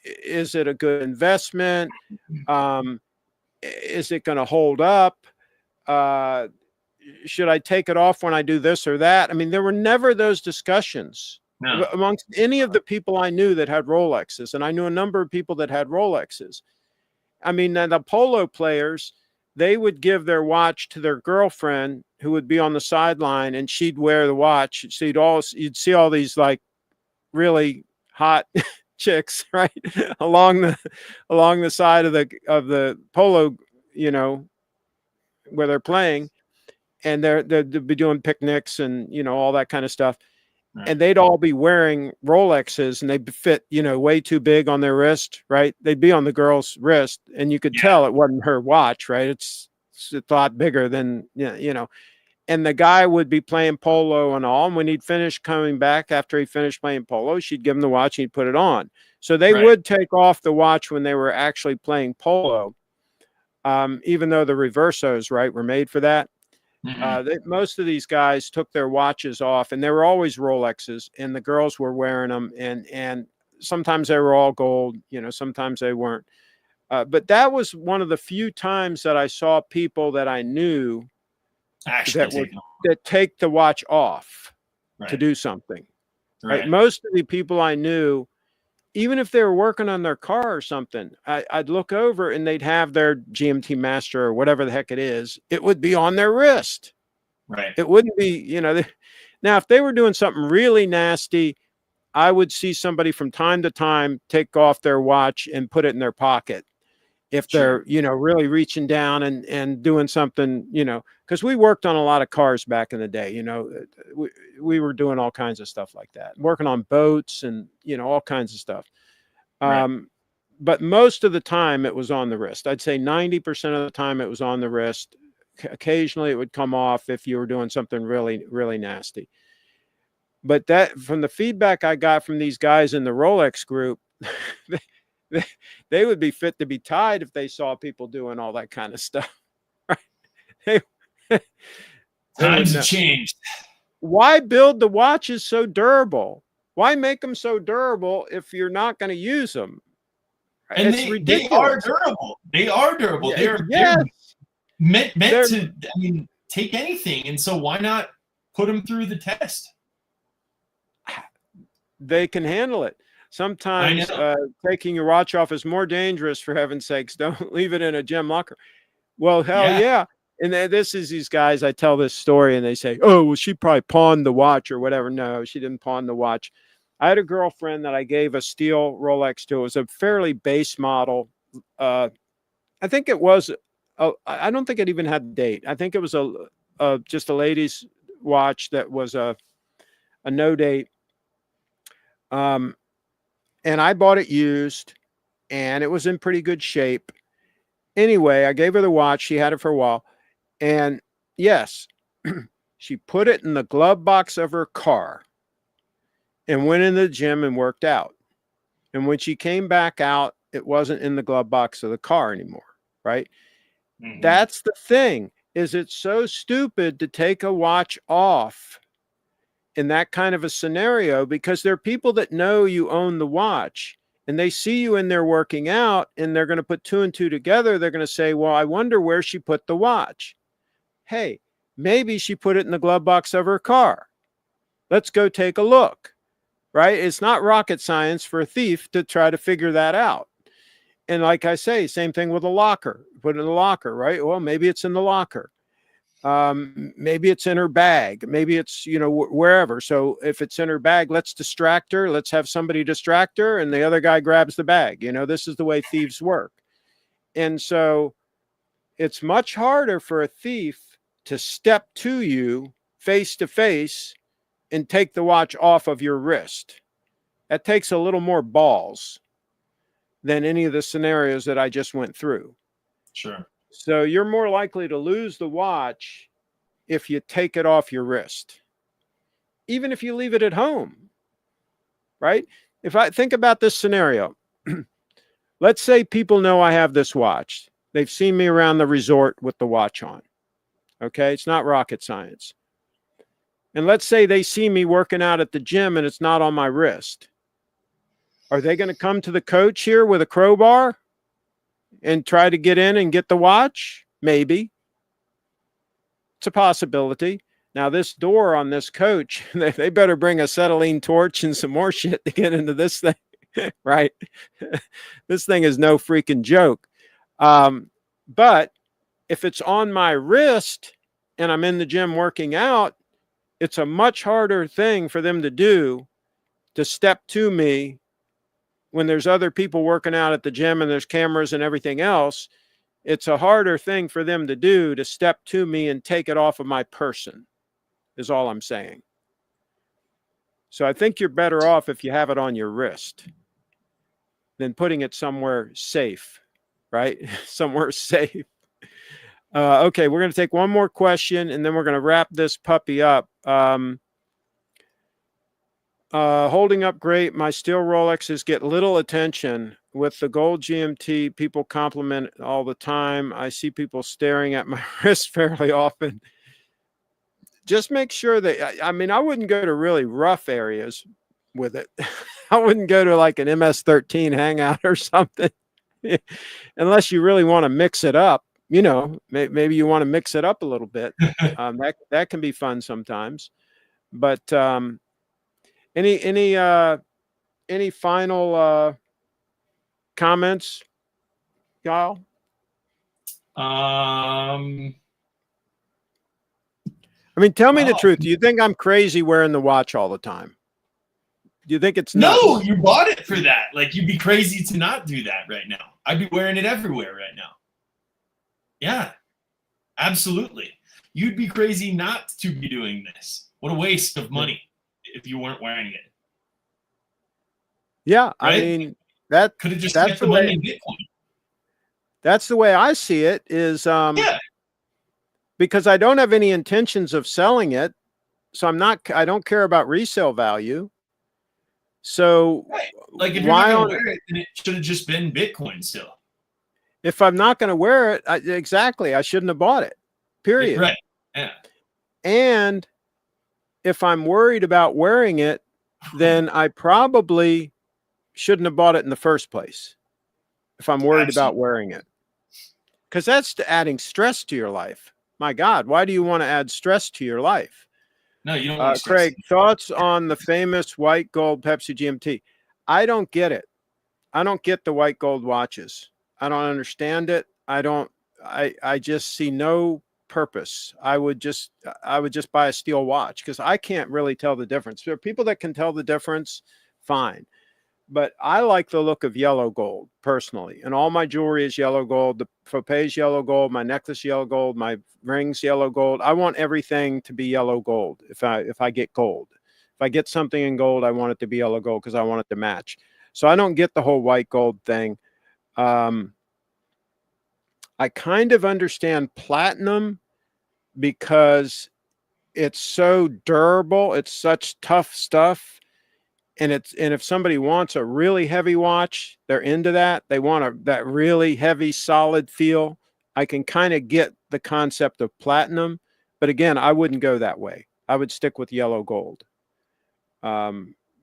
Speaker 1: is it a good investment? Is it going to hold up? Uh, should I take it off when I do this or that? I mean, there were never those discussions
Speaker 2: No.
Speaker 1: amongst any of the people I knew that had Rolexes, and I knew a number of people that had Rolexes. I mean, the polo players, they would give their watch to their girlfriend who would be on the sideline, and she'd wear the watch. So you'd see all these like really hot chicks, right, along the side of the polo, where they're playing, and they'd be doing picnics and all that kind of stuff.
Speaker 2: Right.
Speaker 1: And they'd all be wearing Rolexes, and they'd fit, way too big on their wrist, right? They'd be on the girl's wrist, and you could tell it wasn't her watch, right? It's a lot bigger than, And the guy would be playing polo and all. And when he'd finish coming back after he finished playing polo, she'd give him the watch and he'd put it on. So they would take off the watch when they were actually playing polo, even though the reversos, right, were made for that. Most of these guys took their watches off, and they were always Rolexes, and the girls were wearing them, and sometimes they were all gold, sometimes they weren't. But that was one of the few times that I saw people that I knew that take the watch off to do something. Right? Most of the people I knew, even if they were working on their car or something, I'd look over and they'd have their GMT Master or whatever the heck it is. It would be on their wrist.
Speaker 2: Right.
Speaker 1: It wouldn't be, now if they were doing something really nasty, I would see somebody from time to time take off their watch and put it in their pocket. If they're, really reaching down and doing something, because we worked on a lot of cars back in the day, we were doing all kinds of stuff like that, working on boats and, all kinds of stuff. But most of the time it was on the wrist. I'd say 90% of the time it was on the wrist. Occasionally it would come off if you were doing something really, really nasty. But that, from the feedback I got from these guys in the Rolex group, they would be fit to be tied if they saw people doing all that kind of stuff. Right?
Speaker 2: Times have changed.
Speaker 1: Why build the watches so durable? Why make them so durable if you're not going to use them?
Speaker 2: And it's ridiculous. They are durable. They are durable. They're meant to, take anything. And so why not put them through the test?
Speaker 1: They can handle it. Sometimes taking your watch off is more dangerous, for heaven's sakes. Don't leave it in a gym locker. Well, hell yeah. And this is these guys, I tell this story and they say, oh, well, she probably pawned the watch or whatever. No, she didn't pawn the watch. I had a girlfriend that I gave a steel Rolex to. It was a fairly base model. I think it was, I don't think it even had a date. I think it was just a lady's watch that was a no date. And I bought it used, and it was in pretty good shape. Anyway, I gave her the watch. She had it for a while. And yes, she put it in the glove box of her car and went in the gym and worked out. And when she came back out, it wasn't in the glove box of the car anymore, right? Mm-hmm. That's the thing, is it's so stupid to take a watch off in that kind of a scenario, because there are people that know you own the watch and they see you in there working out, and they're going to put two and two together. They're going to say, well, I wonder where she put the watch. Hey, maybe she put it in the glove box of her car. Let's go take a look, right? It's not rocket science for a thief to try to figure that out. And like I say, same thing with a locker. Put it in the locker, right? Well, maybe it's in the locker. Maybe it's in her bag. Maybe it's, wherever. So if it's in her bag, let's distract her. Let's have somebody distract her, and the other guy grabs the bag. This is the way thieves work. And so it's much harder for a thief to step to you face to face and take the watch off of your wrist. That takes a little more balls than any of the scenarios that I just went through.
Speaker 2: Sure.
Speaker 1: So you're more likely to lose the watch if you take it off your wrist, even if you leave it at home, right? If I think about this scenario, let's say people know I have this watch. They've seen me around the resort with the watch on. Okay, it's not rocket science. And let's say they see me working out at the gym and it's not on my wrist. Are they going to come to the coach here with a crowbar and try to get in and get the watch? Maybe. It's a possibility. Now, this door on this coach, they better bring a acetylene torch and some more shit to get into this thing, right? This thing is no freaking joke. But if it's on my wrist and I'm in the gym working out, it's a much harder thing for them to do to step to me when there's other people working out at the gym and there's cameras and everything else. It's a harder thing for them to do to step to me and take it off of my person, is all I'm saying. So I think you're better off if you have it on your wrist than putting it somewhere safe, right? Somewhere safe. Okay, we're going to take one more question and then we're going to wrap this puppy up. Holding up great. My steel Rolexes get little attention. With the gold GMT, people compliment it all the time. I see people staring at my wrist fairly often. Just make sure that, I wouldn't go to really rough areas with it. I wouldn't go to like an MS-13 hangout or something. Unless you really want to mix it up. Maybe you want to mix it up a little bit. That can be fun sometimes. But any final comments, Kyle? Tell me the truth. Do you think I'm crazy wearing the watch all the time? Do you think it's nuts?
Speaker 2: No, you bought it for that. Like, you'd be crazy to not do that right now. I'd be wearing it everywhere right now. Yeah, absolutely. You'd be crazy not to be doing this. What a waste of money if you weren't wearing it.
Speaker 1: Yeah,
Speaker 2: right?
Speaker 1: that
Speaker 2: could have just spent the money in Bitcoin.
Speaker 1: That's the way I see it. Is because I don't have any intentions of selling it, so I don't care about resale value. So,
Speaker 2: right. Like, if you're not going to wear it, then it should have just been Bitcoin still.
Speaker 1: If I'm not going to wear it, exactly, I shouldn't have bought it. Period.
Speaker 2: Right. Yeah.
Speaker 1: And if I'm worried about wearing it, then I probably shouldn't have bought it in the first place. If I'm worried about wearing it, because that's adding stress to your life. My God, why do you want to add stress to your life?
Speaker 2: No, you don't want
Speaker 1: Craig, thoughts on the famous white gold Pepsi GMT? I don't get it. I don't get the white gold watches. I don't understand it. I just see no purpose. I would just buy a steel watch because I can't really tell the difference. There are people that can tell the difference, fine. But I like the look of yellow gold personally. And all my jewelry is yellow gold. The fauxpas is yellow gold, my necklace yellow gold, my rings yellow gold. I want everything to be yellow gold if I get gold. If I get something in gold, I want it to be yellow gold because I want it to match. So I don't get the whole white gold thing. I kind of understand platinum because it's so durable. It's such tough stuff. And if somebody wants a really heavy watch, they're into that. They want that really heavy, solid feel. I can kind of get the concept of platinum, but again, I wouldn't go that way. I would stick with yellow gold.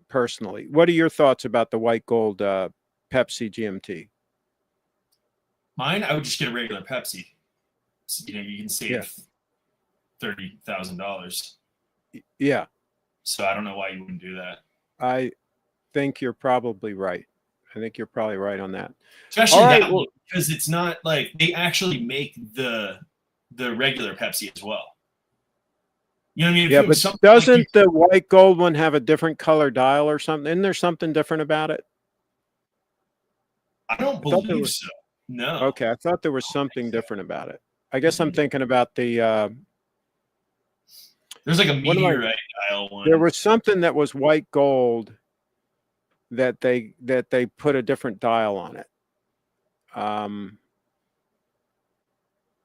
Speaker 1: Personally, what are your thoughts about the white gold Pepsi GMT?
Speaker 2: Mine, I would just get a regular Pepsi. So, you can save
Speaker 1: Yeah.
Speaker 2: $30,000.
Speaker 1: Yeah.
Speaker 2: So I don't know why you wouldn't do that.
Speaker 1: I think you're probably right. I think you're probably right on that.
Speaker 2: Especially
Speaker 1: All right,
Speaker 2: that
Speaker 1: well,
Speaker 2: one, because it's not like they actually make the regular Pepsi as well. You know what I mean?
Speaker 1: yeah,
Speaker 2: If it was
Speaker 1: but
Speaker 2: something like
Speaker 1: doesn't the white gold one have a different color dial or something? Isn't there something different about it?
Speaker 2: I don't
Speaker 1: I thought there
Speaker 2: believe
Speaker 1: was.
Speaker 2: so. No.
Speaker 1: Okay, I thought there was something different about it. I guess I'm thinking about the
Speaker 2: There's like a
Speaker 1: what am I?
Speaker 2: meteorite dial one.
Speaker 1: There was something that was white gold that they put a different dial on it.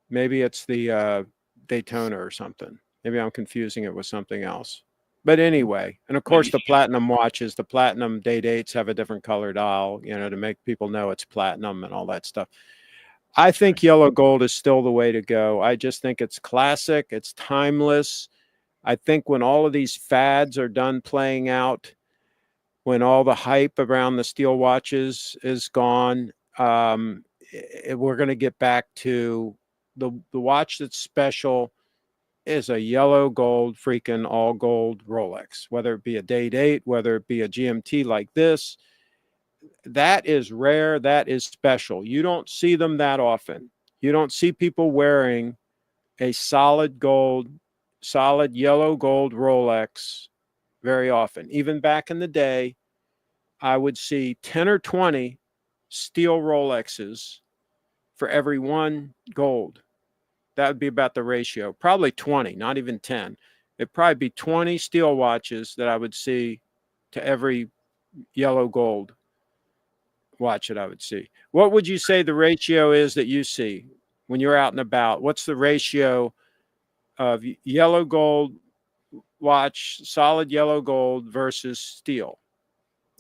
Speaker 1: Maybe it's the Daytona or something. Maybe I'm confusing it with something else. But anyway, and of course the platinum watches, the platinum day dates have a different color dial, to make people know it's platinum and all that stuff. I think yellow gold is still the way to go. I just think it's classic. It's timeless. I think when all of these fads are done playing out, when all the hype around the steel watches is gone, we're going to get back to the watch that's special is a yellow gold, freaking all gold Rolex, whether it be a day date, whether it be a GMT like this. That is rare. That is special. You don't see them that often. You don't see people wearing a solid yellow gold Rolex very often. Even back in the day, I would see 10 or 20 steel Rolexes for every one gold. That would be about the ratio. Probably 20, not even 10. It'd probably be 20 steel watches that I would see to every yellow gold watch that I would see. What would you say the ratio is that you see when you're out and about? What's the ratio of yellow gold watch, solid yellow gold versus steel?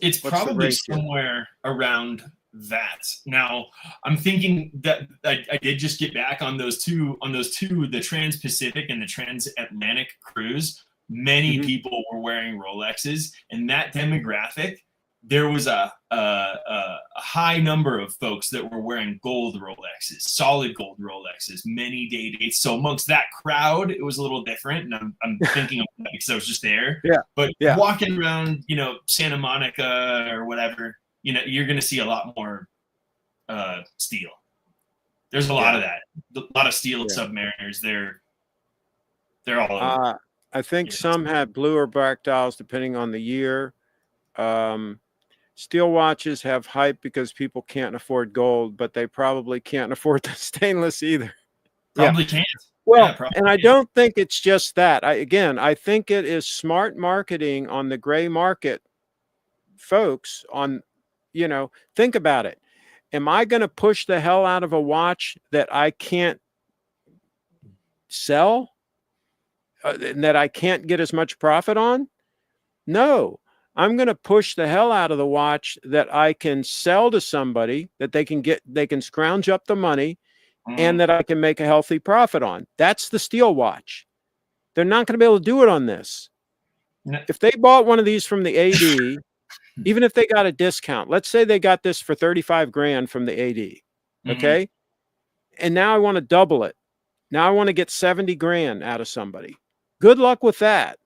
Speaker 2: It's
Speaker 1: What's
Speaker 2: probably somewhere around that. Now, I'm thinking that I did just get back on those two, the Trans-Pacific and the Transatlantic cruise. Many people were wearing Rolexes, and that demographic, there was a high number of folks that were wearing gold Rolexes, solid gold Rolexes, many day dates. So amongst that crowd, it was a little different. And I'm thinking of that because I was just there.
Speaker 1: Yeah.
Speaker 2: But
Speaker 1: Yeah.
Speaker 2: walking around, Santa Monica or whatever, you're going to see a lot more steel. There's a lot of that. A lot of steel Submariners. They're all over.
Speaker 1: I think some had blue or black dials depending on the year. Steel watches have hype because people can't afford gold, but they probably can't afford the stainless either.
Speaker 2: Probably can't.
Speaker 1: Well, and I don't think it's just that. I think it is smart marketing on the gray market folks on, think about it. Am I going to push the hell out of a watch that I can't sell? And that I can't get as much profit on? No. I'm going to push the hell out of the watch that I can sell to somebody, that they can scrounge up the money, and that I can make a healthy profit on. That's the steel watch. They're not going to be able to do it on this. No. If they bought one of these from the AD, even if they got a discount, let's say they got this for 35 grand from the AD, okay? And now I want to double it. Now I want to get 70 grand out of somebody. Good luck with that.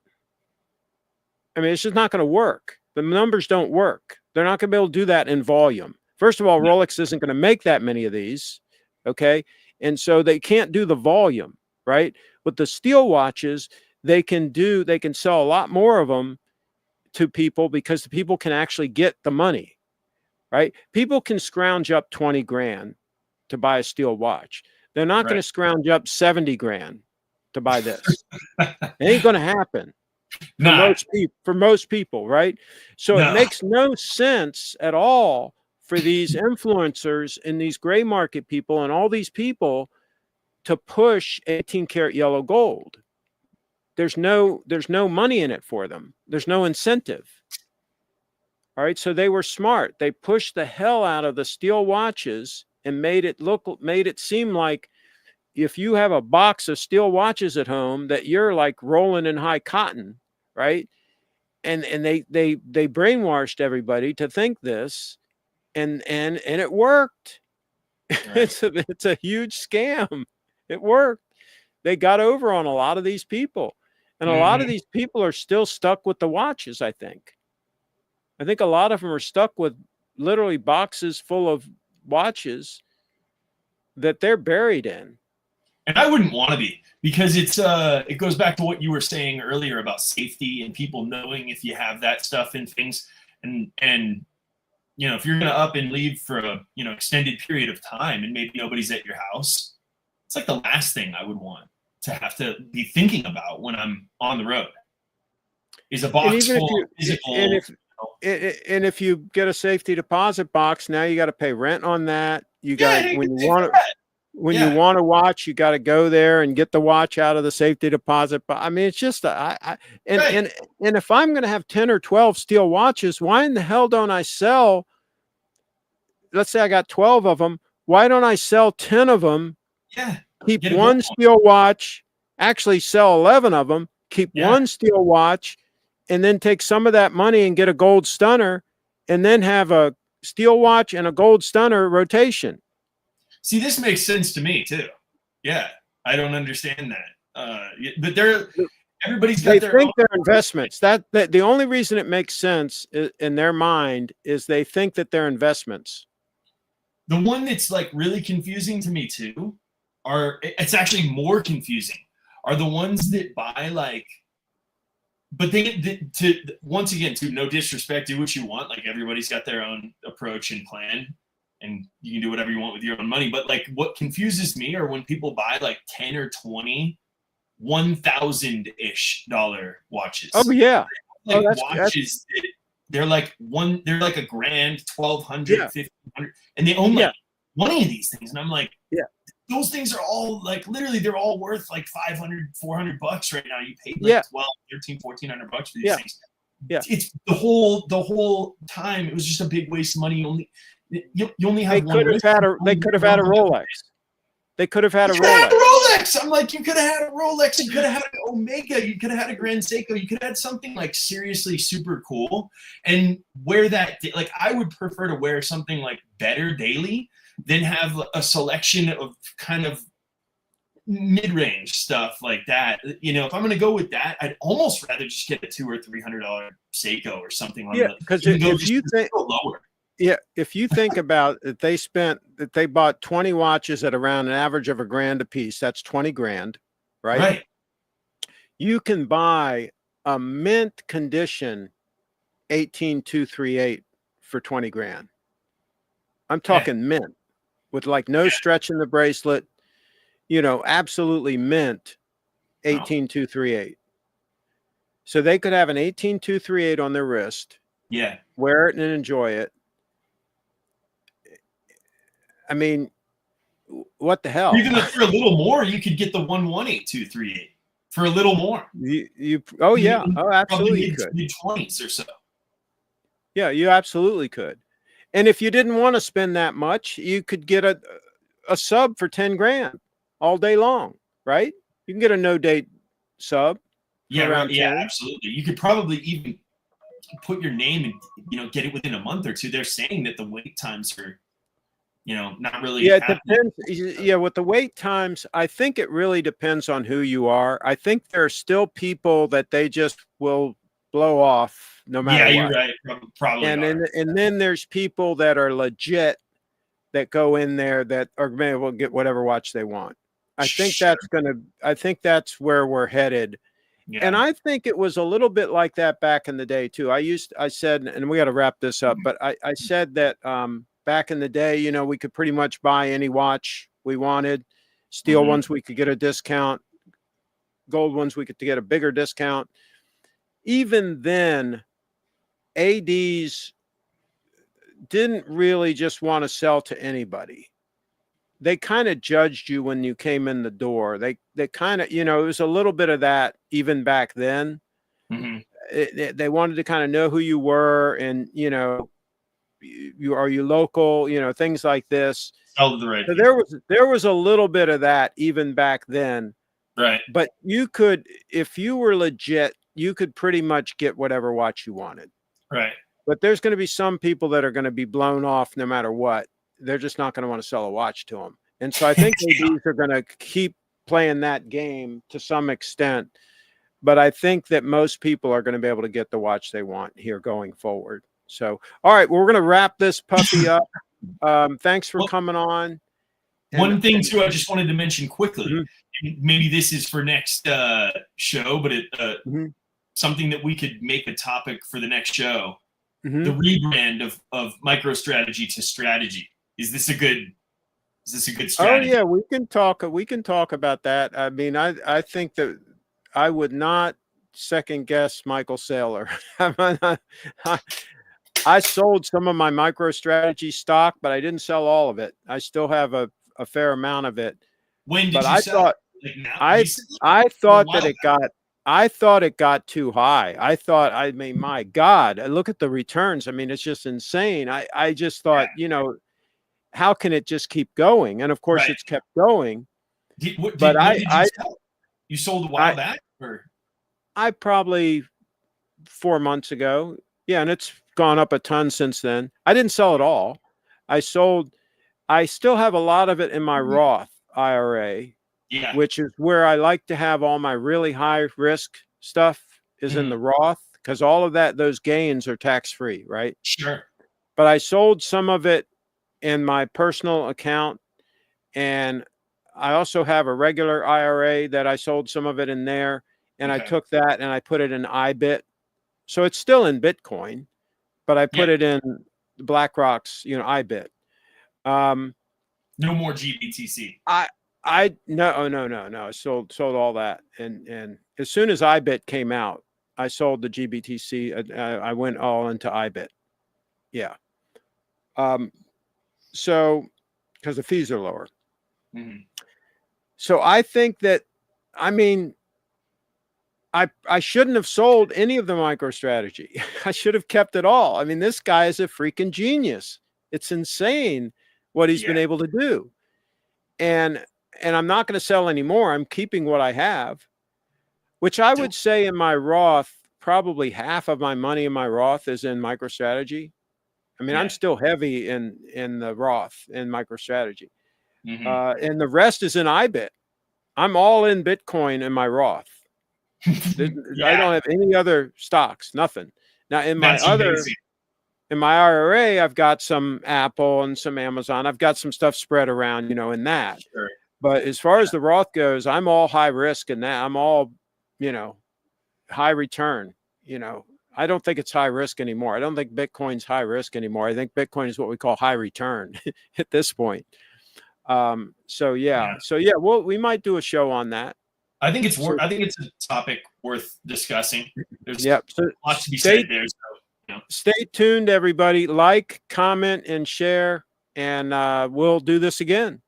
Speaker 1: I mean, it's just not going to work. The numbers don't work. They're not going to be able to do that in volume. First of all, Rolex isn't going to make that many of these, okay? And so they can't do the volume, right? With the steel watches, they can sell a lot more of them to people because the people can actually get the money, right? People can scrounge up 20 grand to buy a steel watch. They're not going to scrounge up 70 grand to buy this. It ain't going to happen. For most people, right? So it makes no sense at all for these influencers and these gray market people and all these people to push 18 karat yellow gold. There's no money in it for them. There's no incentive. All right, so they were smart. They pushed the hell out of the steel watches and made it seem like if you have a box of steel watches at home that you're like rolling in high cotton, right? And they brainwashed everybody to think this. and it worked.
Speaker 2: Right.
Speaker 1: It's a huge scam. It worked. They got over on a lot of these people, and a lot of these people are still stuck with the watches. I think a lot of them are stuck with literally boxes full of watches that they're buried in.
Speaker 2: And I wouldn't want to be, because it goes back to what you were saying earlier about safety and people knowing if you have that stuff in things, and you know, if you're gonna up and leave for a, you know, extended period of time and maybe nobody's at your house, it's like the last thing I would want to have to be thinking about when I'm on the road is a box full of physical.
Speaker 1: And if you get a safety deposit box, now you got to pay rent on that. You got
Speaker 2: Yeah,
Speaker 1: when you want to watch, you got to go there and get the watch out of the safety deposit. But I mean, it's just and if I'm going to have 10 or 12 steel watches, why in the hell don't I sell? Let's say I got 12 of them. Why don't I sell 10 of them?
Speaker 2: Yeah.
Speaker 1: Keep one steel watch. Actually, sell 11 of them. Keep one steel watch, and then take some of that money and get a gold stunner, and then have a steel watch and a gold stunner rotation.
Speaker 2: See, this makes sense to me too. Yeah, I don't understand that, but everybody's got their own.
Speaker 1: They're investments. That the only reason it makes sense in their mind is they think that they're investments.
Speaker 2: The one that's like really confusing to me too, it's actually more confusing, are the ones that buy like. But once again, to no disrespect, do what you want. Like, everybody's got their own approach and plan, and you can do whatever you want with your own money. But like, what confuses me are when people buy like 10 or 20 $1,000-ish watches.
Speaker 1: Oh yeah,
Speaker 2: like watches. They're like a grand, 1,200, 1,500, and they own like 20 of these things. And I'm like, those things are all like, literally, they're all worth like $500, $400 right now. You paid like 12, 13, 1,400 bucks for these things. Yeah, it's the whole time. It was just a big waste of money. You only have one.
Speaker 1: They could have had a Rolex. They could have had a
Speaker 2: Rolex. I'm like, you could have had a Rolex. You could have had an Omega. You could have had a Grand Seiko. You could have had something like seriously super cool, and wear that. Like, I would prefer to wear something like better daily than have a selection of kind of mid-range stuff like that. You know, if I'm going to go with that, I'd almost rather just get a $200 or $300 Seiko or something like that.
Speaker 1: Because if you think
Speaker 2: lower.
Speaker 1: Yeah, if you think about it, they bought 20 watches at around an average of $1,000 a piece. That's 20 grand, right?
Speaker 2: Right.
Speaker 1: You can buy a mint condition 18238 for 20 grand. I'm talking mint, with like no stretch in the bracelet, you know, absolutely mint 18238. So they could have an 18238 on their wrist.
Speaker 2: Yeah.
Speaker 1: Wear it and enjoy it. I mean, what the hell?
Speaker 2: Even for a little more, you could get the 118,238 for a little more.
Speaker 1: Absolutely, you could.
Speaker 2: Mid-20s or so.
Speaker 1: Yeah, you absolutely could. And if you didn't want to spend that much, you could get a sub for 10 grand all day long, right? You can get a no date sub.
Speaker 2: Yeah, right. Yeah, absolutely. You could probably even put your name and, you know, get it within a month or two. They're saying that the wait times are, you know, not really.
Speaker 1: Yeah, it depends. Yeah, with the wait times, I think it really depends on who you are. I think there are still people that they just will blow off no matter what.
Speaker 2: Yeah, you're right. Probably.
Speaker 1: And then there's people that are legit that go in there that are able to get whatever watch they want. I think that's where we're headed. Yeah. And I think it was a little bit like that back in the day too. I said, and we got to wrap this up, but I said that back in the day, you know, we could pretty much buy any watch we wanted. Steel ones, we could get a discount. Gold ones, we could get a bigger discount. Even then, ADs didn't really just want to sell to anybody. They kind of judged you when you came in the door. They kind of, you know, it was a little bit of that even back then. They wanted to kind of know who you were, and, you know, are you local, you know, things like this.
Speaker 2: So
Speaker 1: there was a little bit of that even back then.
Speaker 2: Right.
Speaker 1: But you could, if you were legit, you could pretty much get whatever watch you wanted.
Speaker 2: Right.
Speaker 1: But there's going to be some people that are going to be blown off no matter what. They're just not going to want to sell a watch to them. And so I think ABs are going to keep playing that game to some extent. But I think that most people are going to be able to get the watch they want here going forward. So, all right, well, we're going to wrap this puppy up. Thanks for coming on.
Speaker 2: One thing too, I just wanted to mention quickly.
Speaker 1: Mm-hmm.
Speaker 2: Maybe this is for next show, but
Speaker 1: Mm-hmm.
Speaker 2: something that we could make a topic for the next show.
Speaker 1: Mm-hmm.
Speaker 2: The rebrand of MicroStrategy to Strategy. Is this a good strategy?
Speaker 1: Oh yeah, we can talk about that. I mean, I think that I would not second guess Michael Saylor. I sold some of my MicroStrategy stock, but I didn't sell all of it. I still have a fair amount of it.
Speaker 2: When did
Speaker 1: but
Speaker 2: you
Speaker 1: I
Speaker 2: sell
Speaker 1: thought
Speaker 2: it? Like now?
Speaker 1: I thought that it got too high. I mean, my God, look at the returns. I mean, it's just insane. I just thought, how can it just keep going? And of course, it's kept going.
Speaker 2: When did you sell? You sold a while back, or
Speaker 1: I probably 4 months ago. Yeah, and it's gone up a ton since then. I didn't sell it all. I still have a lot of it in my Roth IRA, which is where I like to have all my really high risk stuff is in the Roth, because all of those gains are tax free, right?
Speaker 2: Sure.
Speaker 1: But I sold some of it in my personal account, and I also have a regular IRA that I sold some of it in there, and I took that and I put it in IBIT. So it's still in Bitcoin, but I put it in BlackRock's, IBIT.
Speaker 2: No more GBTC.
Speaker 1: No. I sold all that, and as soon as IBIT came out, I sold the GBTC. I went all into IBIT. Yeah. So because the fees are lower. So I think that, I mean, I shouldn't have sold any of the MicroStrategy. I should have kept it all. I mean, this guy is a freaking genius. It's insane what he's been able to do. And I'm not going to sell anymore. I'm keeping what I have, which I would say in my Roth, probably half of my money in my Roth is in MicroStrategy. I mean, I'm still heavy in the Roth in MicroStrategy. And the rest is in IBIT. I'm all in Bitcoin in my Roth. I don't have any other stocks, nothing. Now in my IRA, I've got some Apple and some Amazon. I've got some stuff spread around, in that.
Speaker 2: Sure.
Speaker 1: But as far as the Roth goes, I'm all high risk in that. I'm all, high return. I don't think it's high risk anymore. I don't think Bitcoin's high risk anymore. I think Bitcoin is what we call high return at this point. So well, we might do a show on that.
Speaker 2: I think it's a topic worth discussing. There's lots to be said there. So,
Speaker 1: Stay tuned, everybody. Like, comment, and share, and we'll do this again.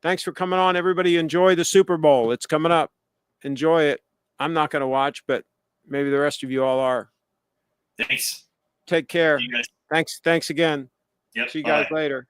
Speaker 1: Thanks for coming on, everybody. Enjoy the Super Bowl. It's coming up. Enjoy it. I'm not going to watch, but maybe the rest of you all are.
Speaker 2: Thanks.
Speaker 1: Take care.
Speaker 2: See you guys.
Speaker 1: Thanks again.
Speaker 2: Yep.
Speaker 1: See you guys later.